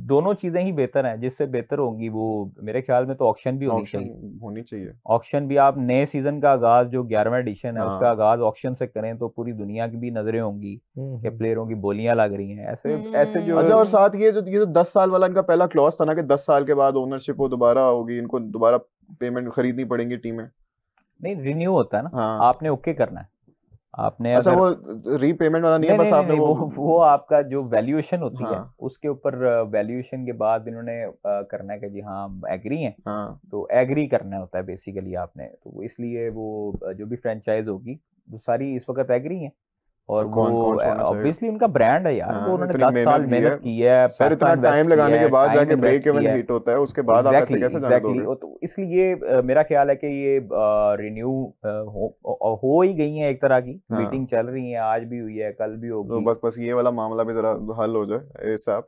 दोनों चीजें ही बेहतर हैं, जिससे बेहतर होंगी वो मेरे ख्याल में तो ऑक्शन भी होनी चाहिए। ऑक्शन भी, आप नए सीजन का आगाज जो 11वां एडिशन है उसका आगाज ऑक्शन से करें तो पूरी दुनिया की भी नजरें होंगी कि प्लेयरों की बोलियां लग रही हैं ऐसे जो। अच्छा, और साथ ये जो 10 साल वाला इनका पहला क्लॉज था ना कि 10 साल के बाद ओनरशिप वो दोबारा होगी, इनको दोबारा पेमेंट खरीदनी पड़ेंगी टीमें। नहीं, रिन्यू होता है ना, आपने ओके करना है आपने। अच्छा, वो रीपेमेंट वाला नहीं है, बस आपने वो आपका जो वैल्यूएशन होती है उसके ऊपर वैल्यूएशन के बाद इन्होंने करना है कि जी हाँ हम एग्री हैं, तो एग्री करना होता है बेसिकली आपने। तो इसलिए वो जो भी फ्रेंचाइज होगी वो सारी इस वक्त एग्री हैं और वो ऑब्वियसली उनका ब्रांड है यार, वो उन्होंने 10 साल मेहनत की है, सर इतना टाइम लगाने के बाद जाके ब्रेक इवन हिट होता है, उसके बाद आप ऐसे कैसे जाने दोगे? तो इसलिए मेरा ख्याल है कि ये रिन्यू हो ही गई है, एक तरह की मीटिंग चल रही है, आज भी हुई है, कल भी होगी। तो बस ये वाला मामला भी जरा हल हो जाए एसएप।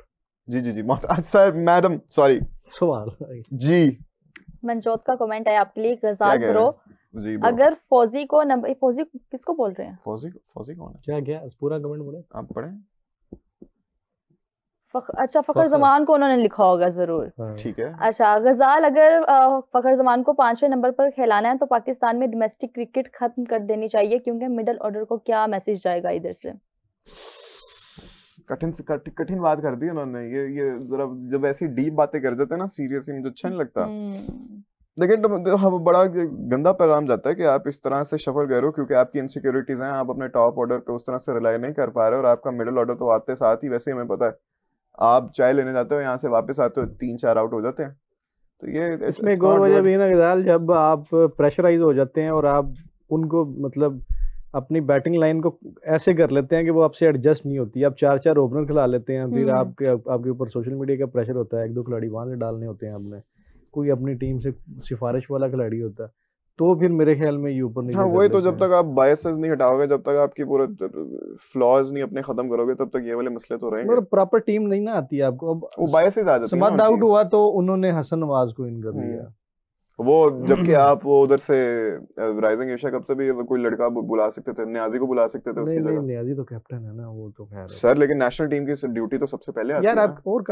जी जी जी सर, मैडम सॉरी, सवाल जी। मनजोत का कमेंट है आपके लिए, गजाल ब्रो, अगर फौजी को नंबर, फौजी किसको बोल रहे हैं? फौजी कौन है? क्या पूरा कमेंट बोले आप पढ़ें। अच्छा, फखर जमान को उन्होंने लिखा होगा जरूर, ठीक है। अच्छा, गजाल, अगर फखर जमान को 5वें नंबर पर खिलाना है तो पाकिस्तान में डोमेस्टिक क्रिकेट खत्म कर देनी चाहिए, क्योंकि मिडिल ऑर्डर को क्या मैसेज जाएगा इधर से? कठिन बात कर दी उन्होंने, ये जरा जब ऐसी डीप बातें कर जाते हैं ना सीरियसली मुझे अच्छा नहीं लगता। लेकिन तो बड़ा गंदा पैगाम जाता है कि आप इस तरह से शफल कर रहे हो क्योंकि आपकी इनसिक्योरिटीज हैं, आप अपने टॉप ऑर्डर पे उस तरह से रिलाई नहीं कर पा रहे हो, और आपका मिडिल ऑर्डर तो आते साथ ही, वैसे ही हमें पता है आप चाय लेने जाते हो, यहाँ से वापस आते हो 3-4 आउट हो जाते हैं। तो ये इसमें एक और वजह भी है ना गजाल, जब आप प्रेशराइज हो जाते हैं और आप उनको मतलब अपनी बैटिंग लाइन को ऐसे कर लेते हैं कि वो आपसे एडजस्ट नहीं होती, आप 4-4 ओपनर खिला लेते हैं, फिर आपके ऊपर सोशल मीडिया का प्रेशर होता है, 1-2 खिलाड़ी वहां से डालने होते हैं आपने, कोई अपनी टीम से सिफारिश वाला खिलाड़ी होता है, तो फिर मेरे ख्याल में ये ऊपर नहीं। हाँ, वही तो, जब तक आप बायसेस नहीं हटाओगे, जब तक आपकी पूरे फ्लॉज नहीं अपने खत्म करोगे, तब तक ये वाले मसले तो रहेंगे। मतलब प्रॉपर टीम नहीं ना आती आपको, अब वो बायसेस आ जाते हैं। समद आउट हुआ तो उन्होंने हसन नवाज को इन कर दिया, वो जबकि आप वो उधर से राइजिंग एशिया कप से भी कोई लड़का बुला सकते थे, नियाजी को बुला सकते थे उसकी जगह। नियाजी तो कैप्टन है ना, वो तो खैर सर, लेकिन नेशनल टीम की ड्यूटी तो सबसे पहले आती है यार। आप और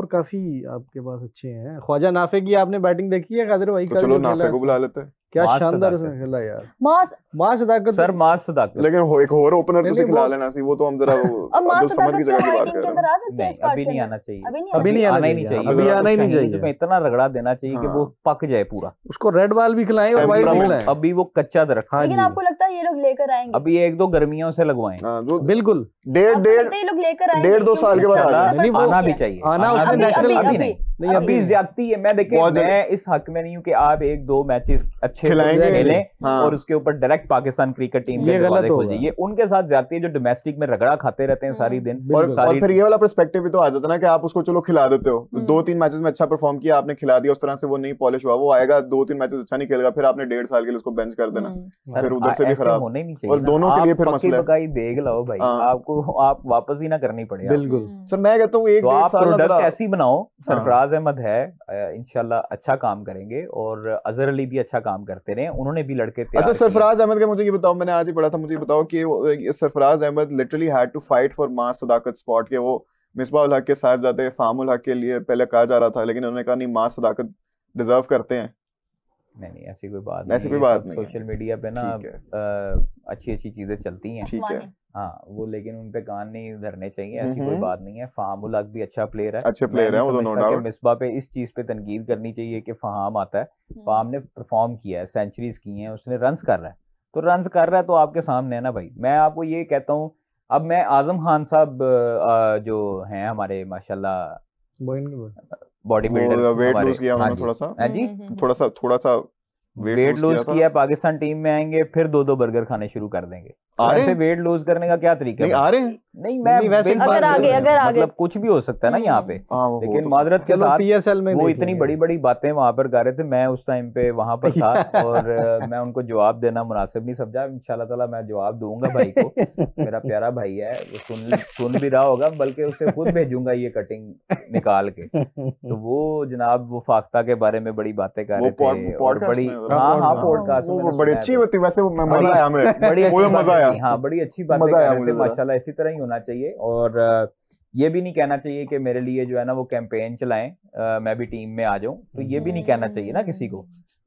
काफी आपके पास अच्छे हैं। ख्वाजा नाफे की आपने बैटिंग देखी है कादिर भाई? तो चलो नाफे को बुला लेते हैं, क्या शानदार उसने खेला यार, मास सदाकत सर, मास सदाकत। लेकिन एक और ओपनर तो खिला लेना सी, वो तो हम जरा अब्दुल समद की जगह की बात कर रहे हैं। नहीं, अभी नहीं आना चाहिए, अभी नहीं आना ही नहीं चाहिए, अभी आना ही नहीं चाहिए। में इतना रगड़ा देना चाहिए कि वो पक जाए पूरा, उसको रेड बॉल भी खिलाएं और वाइट भी खिलाएं। अभी वो कच्चा दरख्त। लेकिन आपको लगता है ये लोग लेकर आएंगे? अभी 1-2 गर्मियों से लगवाएं, बिल्कुल 1.5-2 साल के बाद आना भी चाहिए, आना उसने नेशनल, अभी नहीं अभी ज्यादती है। मैं इस हक में नहीं हूँ कि आप 1-2 मैचेस अच्छे खेलें और उसके ऊपर डायरेक्ट पाकिस्तान क्रिकेट टीम के दरवाजे खोल जाइए। उनके साथ ज्यादती है जो डोमेस्टिक में रगड़ा खाते रहते हैं सारी दिन। और फिर ये वाला पर्सपेक्टिव भी तो आ जाता है ना कि आप उसको चलो खिला देते हो, 2-3 मैचेस में अच्छा परफॉर्म किया, आपने खिला दिया, उस तरह से वो नहीं पॉलिश हुआ, वो आएगा 2-3 मैचेस अच्छा नहीं खेलेगा, फिर आपने 1.5 साल के लिए उसको बेंच कर देना, फिर उधर से भी खराब होने नहीं चाहिए। और दोनों के लिए फिर मसला है। देख लो भाई, आपको आप वापस ही ना करनी पड़े। बिल्कुल सर मैं कहता हूँ 1-1.5 साल प्रोडक्ट ऐसी बनाओ। सरफराज अहमद है, इंशाल्लाह अच्छा काम करेंगे और अजहर अली भी अच्छा काम करते रहे, उन्होंने भी लड़के तैयार। अच्छा सरफराज अहमद का मुझे ये बताओ, मैंने आज ही पढ़ा था, मुझे बताओ कि Sarfaraz Ahmed literally had to fight for मास सदाकत स्पॉट के, वो मिसबाह उल हक के साहिबजादे फाहमुल हक के लिए पहले कहा जा रहा था, लेकिन उन्होंने कहा नहीं मास सदाकत डिजर्व करते हैं। नहीं ऐसी कोई बात नहीं, ऐसी कोई बात नहीं। सोशल मीडिया पे ना अच्छी अच्छी चीजें चलती हैं, ठीक है हाँ वो, लेकिन उन पे कान नहीं धरने चाहिए, ऐसी कोई बात नहीं है। फाहमुल हक भी अच्छा प्लेयर है, अच्छे प्लेयर है वो तो नो डाउट। मिसबा पे इस चीज पे तनकीद करनी चाहिए कि फाहम आता है, फाहम ने परफॉर्म किया है, सेंचुरीज की हैं, उसने रन्स कर रहा है, तो रन्स कर रहा है तो आपके सामने है ना भाई। मैं आपको ये कहता हूँ, अब मैं आजम खान साहब जो हैं हमारे माशाल्लाह बॉडी बिल्डर, वेट लूज किया उन्होंने थोड़ा सा वेट लूज किया, पाकिस्तान टीम में आएंगे फिर 2-2 बर्गर खाने शुरू कर देंगे। ऐसे वेट लूज करने का क्या तरीका है? नहीं आ रहे हैं, नहीं मैं वैसे अगर आगे मतलब कुछ भी हो सकता है ना यहाँ पे, लेकिन माजरत के साथ PSL में वो इतनी बड़ी बड़ी बातें वहां पर कर रहे थे, मैं उस टाइम पे वहां पर था और मैं उनको जवाब देना मुनासिब नहीं समझा। इंशाल्लाह ताला मैं जवाब दूंगा भाई को, मेरा प्यारा भाई है, वो सुन भी रहा होगा, बल्कि उसे खुद भेजूंगा ये कटिंग निकाल के। तो वो जनाब वो फाख्ता के बारे में बड़ी बातें कर रहे थे और बड़ी पॉडकास्ट में बड़ी अच्छी होती, वैसे मजा आया हमें, बड़ी मजा आया, हाँ बड़ी अच्छी बातें कर रहे थे माशाल्लाह। इसी तरह ही होना चाहिए और ये भी नहीं कहना चाहिए कि मेरे लिए जो है ना वो कैंपेन चलाएं, मैं भी टीम में आ जाऊं, तो ये भी नहीं कहना चाहिए ना किसी को।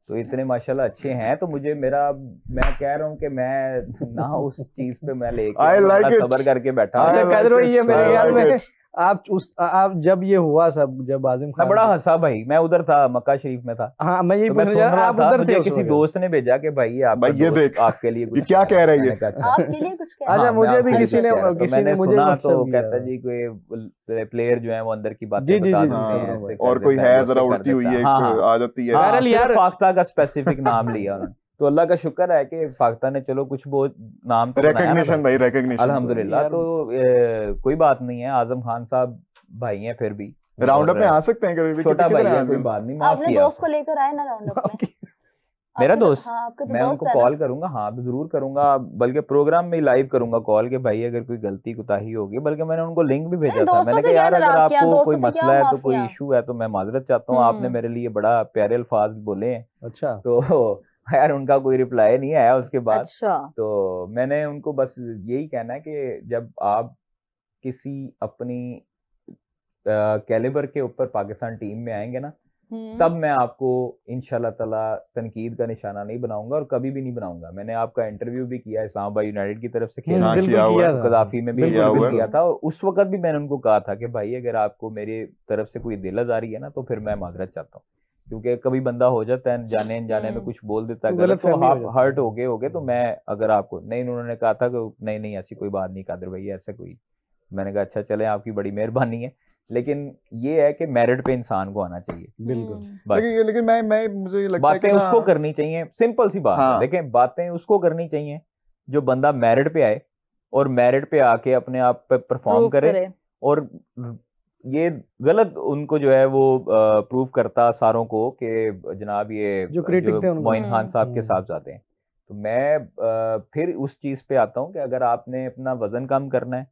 तो इतने माशाल्लाह अच्छे हैं, तो मुझे मैं कह रहा हूँ कि मैं ना उस चीज पे मैं लेके सब्र करके बैठा हूँ। आप जब ये हुआ सब, जब आजिम खान, मैं बड़ा हंसा भाई, मैं उधर था, मक्का शरीफ में था। हाँ मैं तो सुन रहा था, मुझे किसी दोस्त ने भेजा कि भाई ये देख आपके लिए कुछ क्या कह रहा है, आपके लिए कुछ कह रहा है। मुझे भी किसी ने मैंने सुना, तो कहता जी कोई प्लेयर जो है वो अंदर की बातें बता देते हैं, और कोई है जरा उड़ती हुई आ जाती है, फाख्ता का स्पेसिफिक नाम लिया उन्होंने। तो अल्लाह का शुक्र है कि पाकिस्तान ने चलो कुछ बहुत नाम तो रिकॉग्निशन भाई, रिकॉग्निशन अल्हम्दुलिल्लाह। तो कोई बात नहीं है, आजम खान साहब भाई हैं, फिर भी राउंड अप में आ सकते हैं कभी भी, छोटा भाई है, कोई बात नहीं, माफ किया। दोस्त को लेकर आए ना राउंड अप में, मेरा दोस्त, मैं उनको कॉल करूंगा, हाँ जरूर करूंगा, बल्कि प्रोग्राम में लाइव करूंगा कॉल के भाई अगर कोई गलती कोताही होगी। बल्कि मैंने उनको लिंक भी भेजा था, मैंने कहा यार अगर आपको कोई मसला है तो कोई इशू है तो मैं माजरत चाहता हूँ, आपने मेरे लिए बड़ा प्यारे अल्फाज बोले हैं। अच्छा, तो यार उनका कोई रिप्लाई नहीं आया उसके बाद। अच्छा। तो मैंने उनको बस यही कहना है कि जब आप किसी अपनी कैलिबर के ऊपर पाकिस्तान टीम में आएंगे ना, तब मैं आपको इंशाल्लाह ताला तनकीद का निशाना नहीं बनाऊंगा और कभी भी नहीं बनाऊंगा। मैंने आपका इंटरव्यू भी किया, इस्लामाबाद यूनाइटेड की तरफ से कदाफी में भी किया था, और उस वक्त भी मैंने उनको कहा था कि भाई अगर आपको मेरी तरफ से कोई दिल आजारी है ना तो फिर मैं माजरत चाहता हूँ, क्योंकि कभी बंदा हो जाता है जाने अनजाने में कुछ बोल देता है गलत, तो आप हर्ट हो गए तो मैं अगर आपको नहीं, उन्होंने कहा था कि नहीं ऐसी कोई बात नहीं कादिर भाई, ऐसा कोई, मैंने कहा अच्छा चले आपकी बड़ी मेहरबानी है, लेकिन ये है कि मेरिट पे इंसान को आना चाहिए। बिल्कुल, लेकिन मैं मुझे लगता है कि बातें उसको करनी चाहिए, सिंपल सी बात है, देखें बातें उसको करनी चाहिए जो बंदा मेरिट पे आए और मेरिट पे आके अपने आप पे परफॉर्म करे, और ये गलत उनको जो है वो प्रूव करता सारों को कि जनाब ये जो मोइन खान साहब के साहबजादे हैं। तो मैं फिर उस चीज पे आता हूँ कि अगर आपने अपना वजन कम करना है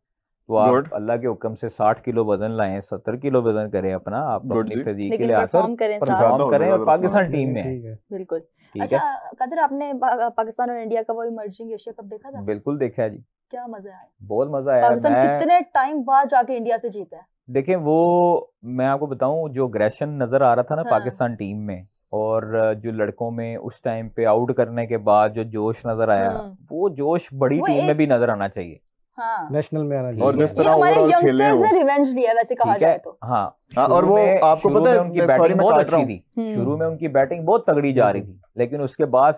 तो आप अल्लाह के हुक्म से 60 किलो वजन लाएं, 70 किलो वजन करें अपना, आप अपनी फिजीक के लिए परफॉर्म करें और पाकिस्तान टीम में। बिल्कुल। अच्छा कादिर, आपने पाकिस्तान और इंडिया का वो इमर्जिंग एशिया कप देखा था? बिल्कुल देखा है जी। क्या मजा आया? बहुत मजा आया। पाकिस्तान कितने टाइम बाद जाके इंडिया से जीता है। देखें वो मैं आपको बताऊं, जो अग्रेशन नजर आ रहा था ना पाकिस्तान टीम में, और जो लड़कों में उस टाइम पे आउट करने के बाद जो जोश नजर आया, वो जोश बड़ी टीम में भी नजर आना चाहिए। हाँ। नेशनल में आना चाहिए। और जिस तरह ओवरऑल खेले हैं वो, रिवेंज लिया वैसे कहा जाए तो। हाँ, और वो आपको पता है उनकी बैटिंग बहुत अच्छी थी, शुरू में उनकी बैटिंग बहुत तगड़ी जा रही थी, लेकिन उसके बाद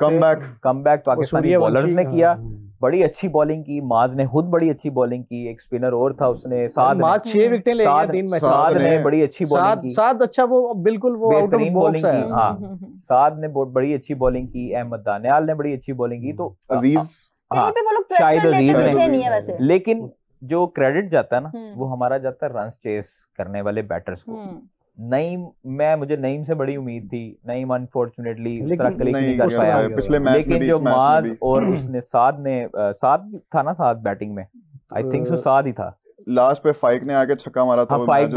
कमबैक पाकिस्तानी बॉलर्स ने किया बड़ी अच्छी बॉलिंग की, माज ने खुद बड़ी अच्छी बॉलिंग की, एक स्पिनर और था उसने, माज 6 विकेटें ले गया 3 मैच। साद ने बड़ी अच्छी बॉलिंग की, साद अच्छा वो बिल्कुल वो आउट ऑफ बॉक्स है। हाँ साद ने बड़ी अच्छी बॉलिंग की, अहमद दानियाल ने बड़ी अच्छी बॉलिंग की, तो अजीज हाँ शाहिद अजीज ने, लेकिन जो क्रेडिट जाता है ना वो हमारा जाता है रन चेस करने वाले बैटर्स को। नईम, मुझे नईम से बड़ी उम्मीद थी, नईम अनफॉर्चुनेटली उस तरह क्लिक नहीं कर पाया पिछले मैच में, लेकिन जो माज और उसने साद था ना, साद बैटिंग में आई थिंक सो साद ही था, लास्ट पे फाइक ने आके छक्का मारा था, फाइक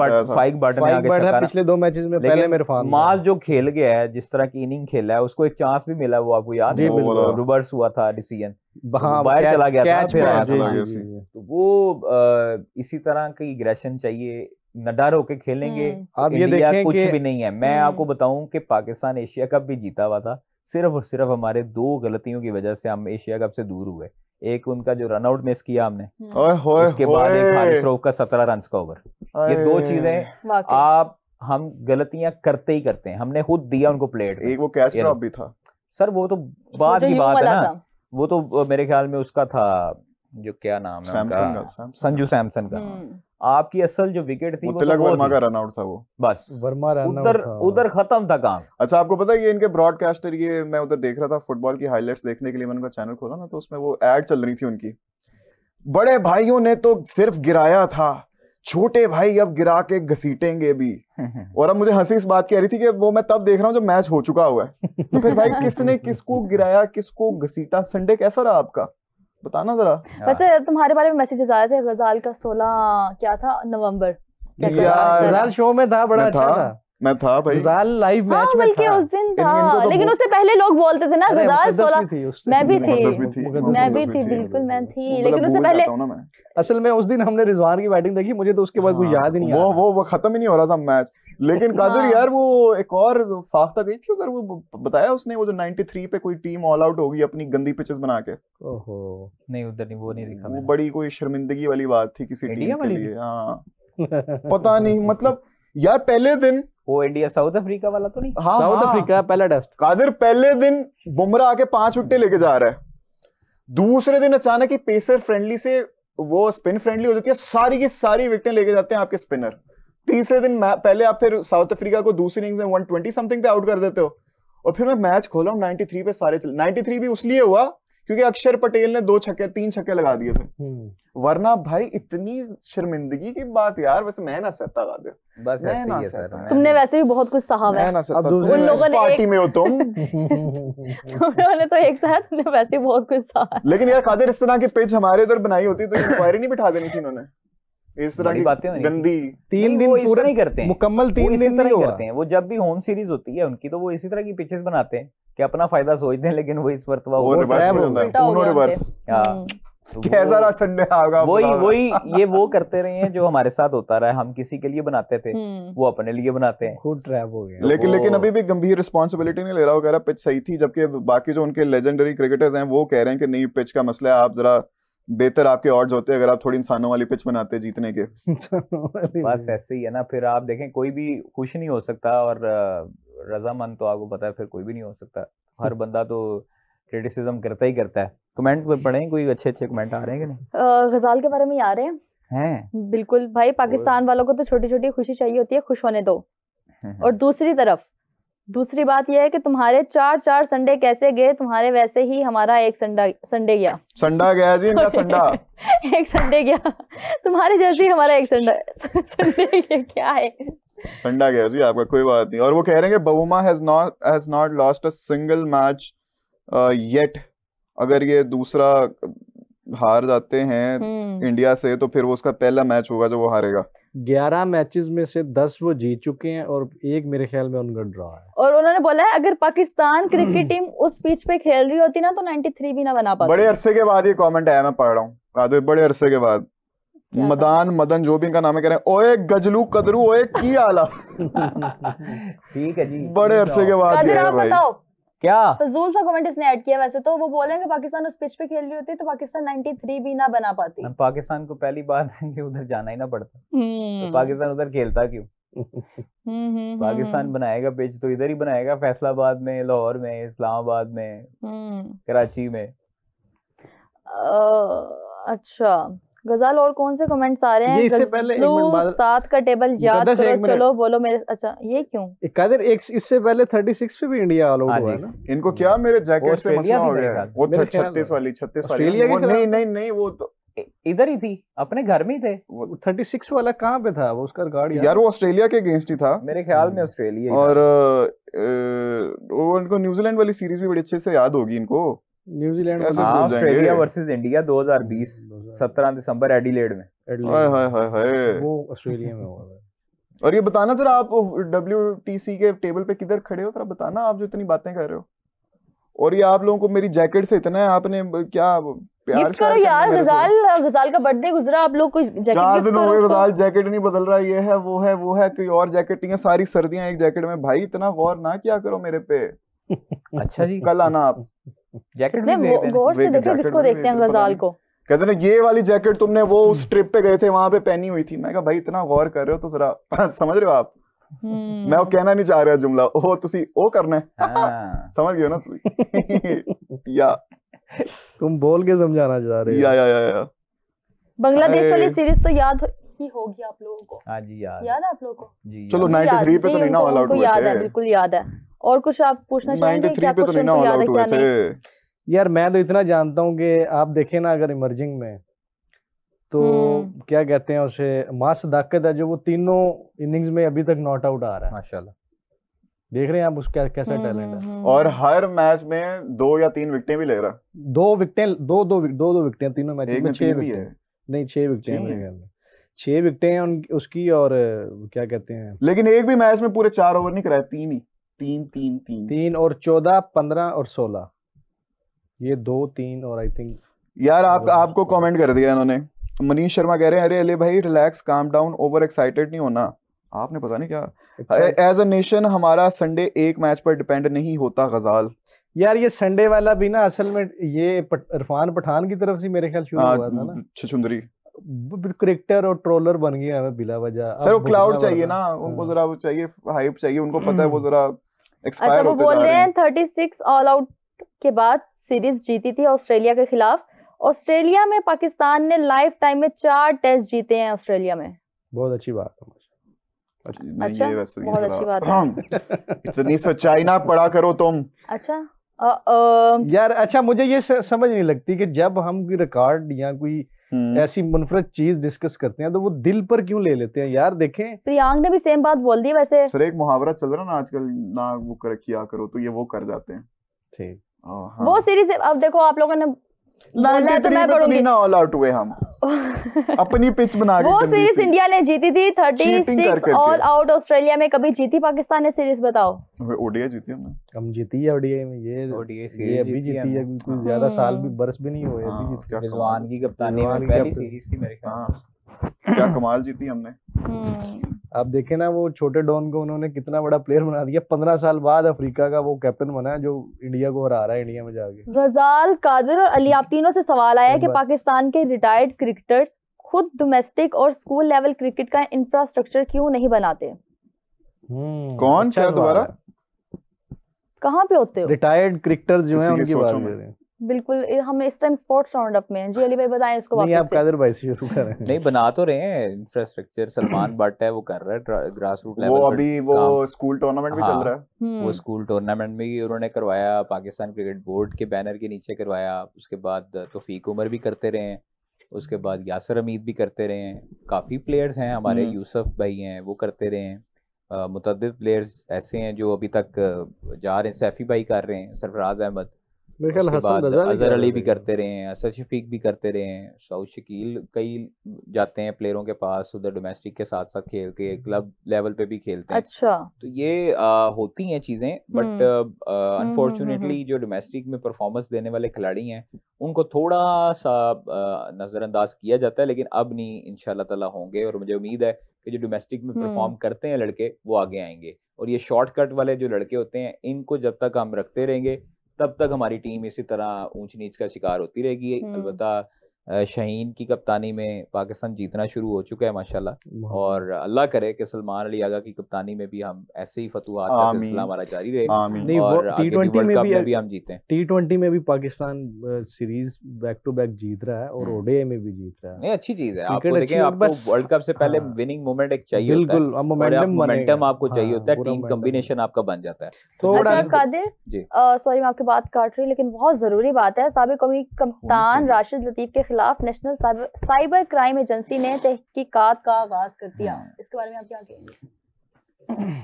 बाट ने आके छक्का, पिछले 2 मैचेस में पहले मेरे फान माज जो खेल गया है, जिस तरह की इनिंग खेला है, उसको एक चांस भी मिला, वो आपको याद है, रिवर्स हुआ था डिसीजन, बाहर चला गया था, फिर तो वो इसी तरह की एग्रेशन चाहिए, नडर होके खेलेंगे। आप ये इंडिया देखें कुछ कि भी नहीं है। मैं आपको बताऊं कि पाकिस्तान एशिया कप भी जीता हुआ था, सिर्फ और सिर्फ हमारे 2 गलतियों की वजह से हम एशिया कप से दूर हुए। एक उनका जो रन आउट मिस किया हमने, उसके बाद एक हारिस रऊफ का 17 रन का ओवर, ये 2 चीजें हम गलतियां करते ही करते हैं, हमने खुद दिया उनको प्लेट। एक वो कैच ड्रॉप भी था सर, वो तो बाद की बात है ना, वो तो मेरे ख्याल में उसका था, जो क्या नाम है उनका, संजू सैमसन का। आपकी असल जो विकेट थी वो तिलक वर्मा का रन आउट था, वो बस वर्मा उधर खत्म था काम। अच्छा आपको पता है ये इनके ब्रॉडकास्टर, ये मैं उधर देख रहा था फुटबॉल की हाइलाइट्स देखने के लिए, मैंने उनका चैनल खोला ना, तो उसमें वो एड चल रही थी उनकी, बड़े भाइयों ने तो सिर्फ गिराया था, छोटे भाई अब गिरा के घसीटेंगे भी। और अब मुझे हंसी इस बात की आ रही थी कि वो मैं तब देख रहा हूँ जब मैच हो चुका हुआ है, तो फिर भाई किसने किसको गिराया, किसको घसीटा। संडे कैसा रहा आपका, बताना जरा। वैसे तुम्हारे बारे में मैसेजेस आए थे, गजाल का 16 क्या था नवंबर, गजाल शो में था, बड़ा अच्छा था, मैं था भाई, गजाल लाइव मैच में था उस दिन था, लेकिन उससे पहले लोग बोलते थे ना गजाल 16, मैं भी थी बिल्कुल मैं थी, लेकिन उससे पहले असल में उस दिन हमने रिजवान की बैटिंग देखी, मुझे तो उसके बाद कोई याद ही नहीं आया, वो खत्म ही नहीं हो रहा था मैच। लेकिन कादिर यार वो एक और फाख्ता गई थी उधर, वो बताया उसने, वो जो 93 पे कोई टीम ऑल आउट हो गई अपनी गंदी पिचेस बना के। ओहो नहीं उधर नहीं, वो नहीं दिखा, वो बड़ी कोई शर्मिंदगी वाली बात थी किसी टीम के लिए। हाँ पता नहीं, मतलब यार पहले दिन वो इंडिया साउथ अफ्रीका वाला तो नहीं, साउथ अफ्रीका पहला टेस्ट, कादिर पहले दिन बुमराह आके 5 विकेट लेके जा रहा है, दूसरे दिन अचानक ही पेसर फ्रेंडली से वो स्पिन फ्रेंडली हो जाती है, सारी की सारी विकेटें लेके जाते हैं आपके स्पिनर। तीसरे दिन पहले आप फिर साउथ अफ्रीका को दूसरी इनिंग्स में 120 समथिंग पे आउट कर देते हो, और फिर मैं मैच खोला हूं 93 पे सारे चले। 93 भी उसलिए हुआ क्योंकि अक्षर पटेल ने 3 छक्के लगा दिए थे, वरना भाई इतनी शर्मिंदगी की बात यार, वैसे मैं ना सहता गा दे, बस ऐसे ही है सर। तुमने वैसे भी बहुत कुछ सहा है, मैं ना सहता, उन लोगों ने पार्टी में हो तुम उन्होंने तो एक साथ, तुमने वैसे बहुत कुछ सहा। लेकिन यार कादिर इस तरह की पिच हमारे इधर बनाई होती तो इंक्वायरी नहीं बिठा देनी थी इन्होंने, इस तरह की गंदी 3 दिन पूरा नहीं करते हैं, मुकम्मल 3 दिन नहीं करते हैं वो। जब भी होम सीरीज होती है उनकी, तो वो इसी तरह की पिचेस बनाते हैं कि अपना फायदा सोचते हैं, लेकिन वो इस मरतबा रिवर्स कैसा रहा संडे आगा, वही ये वो करते रहे हैं जो हमारे साथ होता रहा है। हम किसी के लिए बनाते थे, वो अपने लिए बनाते हैं, खुद ट्रैप हो गया। लेकिन अभी भी गंभीर रिस्पांसिबिलिटी नहीं ले रहा, वो कह रहा पिच सही थी, जबकि बाकी जो उनके लेजेंडरी क्रिकेटर्स हैं वो कह रहे हैं कि नहीं पिच का मसला है, आप जरा बेहतर आपके ऑड्स होते अगर आप थोड़ी इंसानों वाली पिच बनाते जीतने के। बस ऐसे ही है ना। फिर आप देखें कोई भी खुश नहीं हो सकता, और रजामंद तो आपको पता है फिर कोई भी नहीं हो सकता। हर बंदा तो क्रिटिसिज्म करता ही करता है। कमेंट पे पढ़ें, कोई अच्छे कमेंट आ रहे हैं कि नहीं? गजाल के बारे में आ रहे हैं बिल्कुल भाई। पाकिस्तान वालों को तो छोटी छोटी खुशी चाहिए होती है, खुश होने दो। और दूसरी बात यह है कि तुम्हारे 4 संडे कैसे गए, तुम्हारे वैसे ही हमारा एक संडे गया जी, इनका संडा एक संडे गया, तुम्हारे जैसे ही हमारा एक संडे गया। क्या है संडा गया जी आपका, कोई बात नहीं। और वो कह रहे हैं कि बबूमा has not lost a single match yet. अगर ये दूसरा हार जाते हैं इंडिया से तो फिर वो उसका पहला मैच होगा जो वो हारेगा। 11 मैचेस में से 10 वो जीत चुके हैं और एक मेरे ख्याल में उनका ड्रॉ है। और उन्होंने बोला है अगर पाकिस्तान क्रिकेट टीम उस पिच पे खेल रही होती ना तो 93 भी ना बना पाती। बड़े अरसे के बाद ये कमेंट आया, मैं पढ़ रहा हूँ कादिर, बड़े अरसे के बाद। मदन जो भी इनका नाम है कह रहे हैं ओए गजलू कदरू ओए की आला। ठीक है जी, बड़े अरसे के बाद ये है भाई। क्या फजूल सा कमेंट इसने ऐड किया। वैसे तो वो बोलेंगे पाकिस्तान उस पिच पे खेल रही होती तो पाकिस्तान 93 भी ना बना पाती। पाकिस्तान को पहली बात है कि उधर जाना ही ना पड़ता, तो पाकिस्तान उधर खेलता क्यों? पाकिस्तान बनाएगा पिच तो इधर ही बनाएगा, फैसलाबाद में, लाहौर में, इस्लामाबाद में, कराची में। अच्छा गजाल, और कौन से कमेंट्स आ रहे हैं? ये इससे पहले 7 का टेबल याद करो, चलो बोलो मेरे। अच्छा ये क्यों? कादिर इससे पहले 36 पे भी इंडिया ऑल आउट हुआ है ना। इनको क्या मेरे जैकेट से मसला हो गया? वो 36 वाली वो नहीं वो तो इधर ही थी, अपने घर में ही थे। 36 वाला कहाँ पे था वो? उसका रिकॉर्ड यार वो ऑस्ट्रेलिया के अगेंस्ट ही था मेरे ख्याल में, ऑस्ट्रेलिया। और वो इनको न्यूजीलैंड वाली सीरीज भी बड़ी अच्छे से याद होगी इनको। न्यूजीलैंड ऑस्ट्रेलिया वर्सेस इंडिया 2020 17 दिसंबर एडिलेड में। हाय हाय हाय हाय, वो ऑस्ट्रेलिया में हुआ। और ये बताना जरा, आप WTC के टेबल पे किधर खड़े हो? जरा बताना, आप जो इतनी बातें कर रहे हो। और ये आप लोगों को मेरी जैकेट से इतना है, आपने क्या प्यार करो यार। गजाल का बर्थडे गुजरा, आप लोग कोई जैकेट 4 दिन हो गए, गजाल जैकेट नहीं बदल रहा, ये है वो है वो है, कोई और जैकेट नहीं है, सारी सर्दियां एक जैकेट में। भाई इतना गौर ना किया करो मेरे पे। अच्छा जी, कल आना आप जैकेट में गौर से देखो, किसको देखते हैं गजाल को। कहते ना ये वाली जैकेट तुमने वो उस ट्रिप पे गए थे वहां पे पहनी हुई थी। मैं कहा भाई इतना गौर कर रहे हो तो जरा समझ रहे हो आप। मैं वो कहना नहीं चाह रहा जुमला, ओ तुसी ओ करना है समझ गए ना तुसी या तुम बोल के समझाना चाह रहे हो। या बांग्लादेश वाली सीरीज तो याद ही होगी आप लोगों को। हाँ जी याद है आप लोगों को जी। चलो 93 पे तो नहीं ना ऑल आउट हुए थे। याद है, बिल्कुल याद है। और कुछ आप पूछना चाहेंगे? 93 पे तो नहीं ना ऑल आउट हुए थे। यार मैं तो इतना जानता हूँ कि आप देखें ना, अगर इमर्जिंग में तो क्या कहते हैं उसे, मां सदाकत है जो वो तीनों इनिंग्स में अभी तक नॉट आउट आ रहा है। माशाल्लाह, देख रहे हैं आप उसका कैसा टैलेंट है। और हर मैच में 2 या 3 विकेटें भी ले रहा। 2 विकेटें तीनों मैच में, 6 विकेट नहीं 6 विकेटें मेरे ख्याल में, 6 विकेटें हैं उसकी। और क्या कहते हैं, लेकिन एक भी मैच में पूरे 4 ओवर नहीं कराए, 3 ही, 3 और 14, 15 और 16, ये 2, 3 और आई थिंक। यार आपको कमेंट कर दिया इन्होंने। मनीष शर्मा कह रहे हैं, अरे अले भाई relax, calm down, over excited नहीं होना। आपने पता नहीं क्या, एज अ नेशन हमारा संडे एक मैच पर डिपेंड नहीं होता। गजाल यार ये संडे वाला भी ना असल में ये इरफान पठान की तरफ से मेरे ख्याल शुरू हुआ था ना। छछुंदरी क्रिकेटर और ट्रोलर बन गया है बिला वजह। सर वो क्लाउड चाहिए ना उनको, जरा वो चाहिए, हाइप चाहिए उनको, पता है वो जरा एक्सपायर होते जा रहे हैं। अच्छा वो बोल रहे हैं 36 ऑल आउट के बाद सीरीज जीती थी ऑस्ट्रेलिया के खिलाफ। ऑस्ट्रेलिया में पाकिस्तान ने लाइफ टाइम में 4 टेस्ट जीते हैं ऑस्ट्रेलिया में। बहुत अच्छी बात है। अच्छा, ये वैसे बहुत अच्छी बात है। इतनी सच्चाई ना पढ़ा करो तुम। अच्छा यार अच्छा, मुझे ये समझ नहीं लगती कि जब हम कोई रिकॉर्ड या कोई ऐसी मुनफरद चीज डिस्कस करते हैं तो वो दिल पर क्यों ले लेते हैं। यार देखें, प्रियांक ने भी सेम बात बोल दी वैसे। सर एक मुहावरा चल रहा ना आजकल, ना वो कर किया करो तो ये वो कर जाते हैं। ठीक, वो सीरीज अब देखो आप लोगों ने 93 पे तो नहीं ना ऑल आउट हुए हम अपनी पिच बना के। वो सीरीज इंडिया ने जीती थी 36 ऑल आउट। ऑस्ट्रेलिया में कभी जीती पाकिस्तान ने सीरीज? बताओ। ओडीआई जीती हमने। हम जीती है ओडीआई में, ये अभी जीती है, कोई ज्यादा साल भी बरस भी नहीं हुए अभी जीती। रिजवान की कप्तानी में पहली सीरीज थी मेरे ख्याल। क्या कमाल जीती हमने। आप देखें ना, वो छोटे डॉन को उन्होंने कितना बड़ा प्लेयर बना दिया। 15 साल बाद अफ्रीका का वो कैप्टन बना है जो इंडिया को हरा रहा है इंडिया में जाके। गजाल, कादिर और अली, आप तीनों से सवाल आया कि पाकिस्तान के रिटायर्ड क्रिकेटर्स खुद डोमेस्टिक और स्कूल लेवल क्रिकेट का इंफ्रास्ट्रक्चर क्यों नहीं बनाते? कौन? क्या दोबारा? कहाँ पे होते हो? रिटायर्ड क्रिकेटर्स जो हैं उनकी बात कर रहे हैं। बिल्कुल, हम इस टाइम स्पोर्ट्स राउंड अप में हैं। जी अली भाई बताएं इसको वापस। नहीं, आप कादिर भाई से शुरू करें। नहीं, बना तो रहे हैं इंफ्रास्ट्रक्चर। सलमान भट्ट है, वो कर रहा है ग्रास रूट लेवल। वो अभी वो स्कूल टूर्नामेंट भी चल रहा है। वो स्कूल टूर्नामेंट में ही उन्होंने करवाया, पाकिस्तान क्रिकेट बोर्ड के बैनर के नीचे करवाया। उसके बाद तौफीक उमर भी करते रहे हैं, उसके बाद यासर हमीद भी करते रहे हैं। काफ़ी प्लेयर्स हैं हमारे, यूसुफ भाई हैं वो करते रहे हैं। मुतअद्दिद प्लेयर्स ऐसे हैं जो अभी तक जा रहे हैं। सैफी भाई कर रहे हैं, सरफराज अहमद, उसके बाद अजहर अली भी करते रहे हैं, असद शफीक भी करते रहे हैं, सऊद शकील कई जाते हैं प्लेयरों के पास उधर डोमेस्टिक के साथ साथ खेल के, क्लब लेवल पे भी खेलते हैं। अच्छा, तो ये होती हैं चीज़ें, बट अनफॉर्चुनेटली जो डोमेस्टिक में परफॉर्मेंस देने वाले खिलाड़ी हैं उनको थोड़ा सा नज़रअंदाज किया जाता है, लेकिन अब नहीं, इंशाल्लाह ताला होंगे। और मुझे उम्मीद है कि जो डोमेस्टिक में परफॉर्म करते हैं लड़के वो आगे आएंगे। और ये शॉर्टकट वाले जो लड़के होते हैं इनको जब तक हम रखते रहेंगे तब तक हमारी टीम इसी तरह ऊंच नीच का शिकार होती रहेगी। अलबत्ता शाहीन की कप्तानी में पाकिस्तान जीतना शुरू हो चुका है माशाल्लाह, और अल्लाह करे कि सलमान अली आगा की कप्तानी में भी हम ऐसे ही फतुहात का सिलसिला हमारा जारी रहे, नहीं, और T20 वर्ल्ड कप में भी हम जीते। T20 में भी Pakistan series back to back जीत रहा है और ओडीआई में भी जीत रहा है। नहीं, अच्छी चीज है। आपको देखें, आपको वर्ल्ड कप से पहले विनिंग मोमेंट एक चाहिए होता है, बिल्कुल मोमेंटम आपको चाहिए होता है, टीम कॉम्बिनेशन आपका बन जाता है। अच्छा कादिर, सॉरी मैं आपकी बात काट रही हूँ, लेकिन बहुत जरूरी बात है, साबिक कौमी कप्तान राशिद लतीफ के खिलाफ नेशनल साइबर क्राइम एजेंसी ने तहकीकात का आगाज कर दिया, इसके बारे में आप क्या कहेंगे?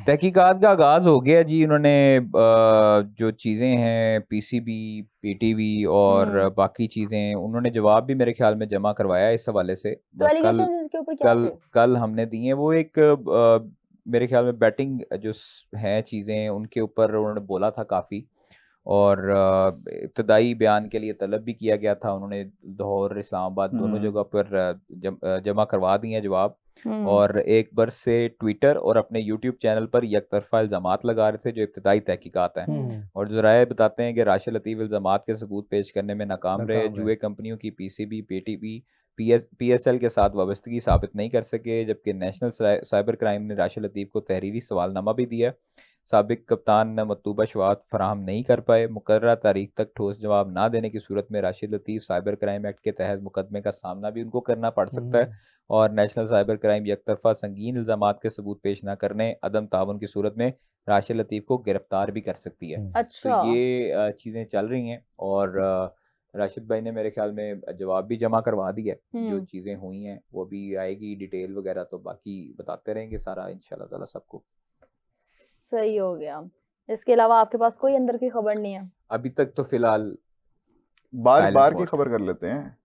तहकीकात का आगाज हो गया जी। उन्होंने जो चीजें हैं पीसीबी, पीटीवी और बाकी चीजें, उन्होंने जवाब भी मेरे ख्याल में जमा करवाया इस हवाले से। तो एलिगेशन के ऊपर क्या कल हमने दिए, वो एक मेरे ख्याल में बैटिंग जो है चीजें, उनके ऊपर उन्होंने बोला था काफी, और इब्तदाई बयान के लिए तलब भी किया गया था। उन्होंने लाहौर, इस्लामाबाद दोनों जगह पर जमा करवा दिए जवाब, और एक बार से ट्विटर और अपने यूट्यूब चैनल पर यकतरफा इल्ज़ामात लगा रहे थे जो इब्तदाई तहकीकात हैं, और ज़राए बताते हैं कि राशिद लतीफ़ इल्ज़ामात के सबूत पेश करने में नाकाम रहे। जुए कंपनियों की पीसीबी, पीटीवी, पीएसएल के साथ वाबस्तगी साबित नहीं कर सके, जबकि नेशनल साइबर क्राइम ने राशिद लतीफ़ को तहरीरी सवालनामा भी दिया। साबिक कप्तान मतलूबा शवाहत फराहम नहीं कर पाए। मुकर्ररा तारीख तक ठोस जवाब ना देने की सूरत में राशिद लतीफ़ साइबर क्राइम एक्ट के तहत मुकदमे का सामना भी उनको करना पड़ सकता है, और नेशनल साइबर क्राइम यकतरफा संगीन इल्ज़ामात के सबूत पेश न करने, अदम ताउन की सूरत में राशिद लतीफ़ को गिरफ्तार भी कर सकती है। अच्छा। तो ये चीज़ें चल रही हैं, और राशिद भाई ने मेरे ख्याल में जवाब भी जमा करवा दिया है। जो चीज़ें हुई हैं वो भी आएगी डिटेल वगैरह, तो बाकी बताते रहेंगे सारा इंशाल्लाह ताला सबको। सही हो गया। इसके अलावा आपके पास कोई अंदर की खबर नहीं है अभी तक? तो फिलहाल बार की खबर कर लेते हैं।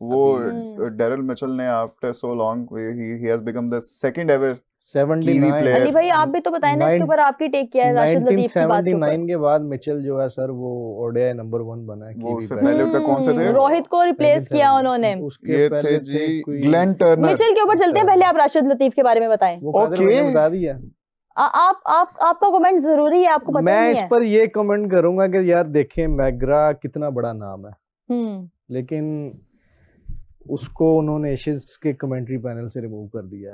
वो डेरिल मिचेल ने after so long he has become the second ever 79 player. Ali भाई आप भी तो बताएं ना इसके ऊपर, आपकी टेक क्या है राशिद लतीफ की बात के ऊपर? 1979 के बाद मिचेल जो है सर वो ओडीआई नंबर 1 बना है। वो उससे पहले उसका कौन से थे? रोहित को रिप्लेस किया उन्होंने। ये थे जी ग्लेन टर्नर। मिचेल के ऊपर चलते हैं, पहले आप राशिद लतीफ के बारे में बताएं। ओके, बता दिया। आपका कमेंट जरूरी है, आपको पता मैं इस पर ये कमेंट करूंगा कि यार देखें मैग्रा कितना बड़ा नाम है, लेकिन उसको उन्होंने एशेज के कमेंट्री पैनल से रिमूव कर दिया।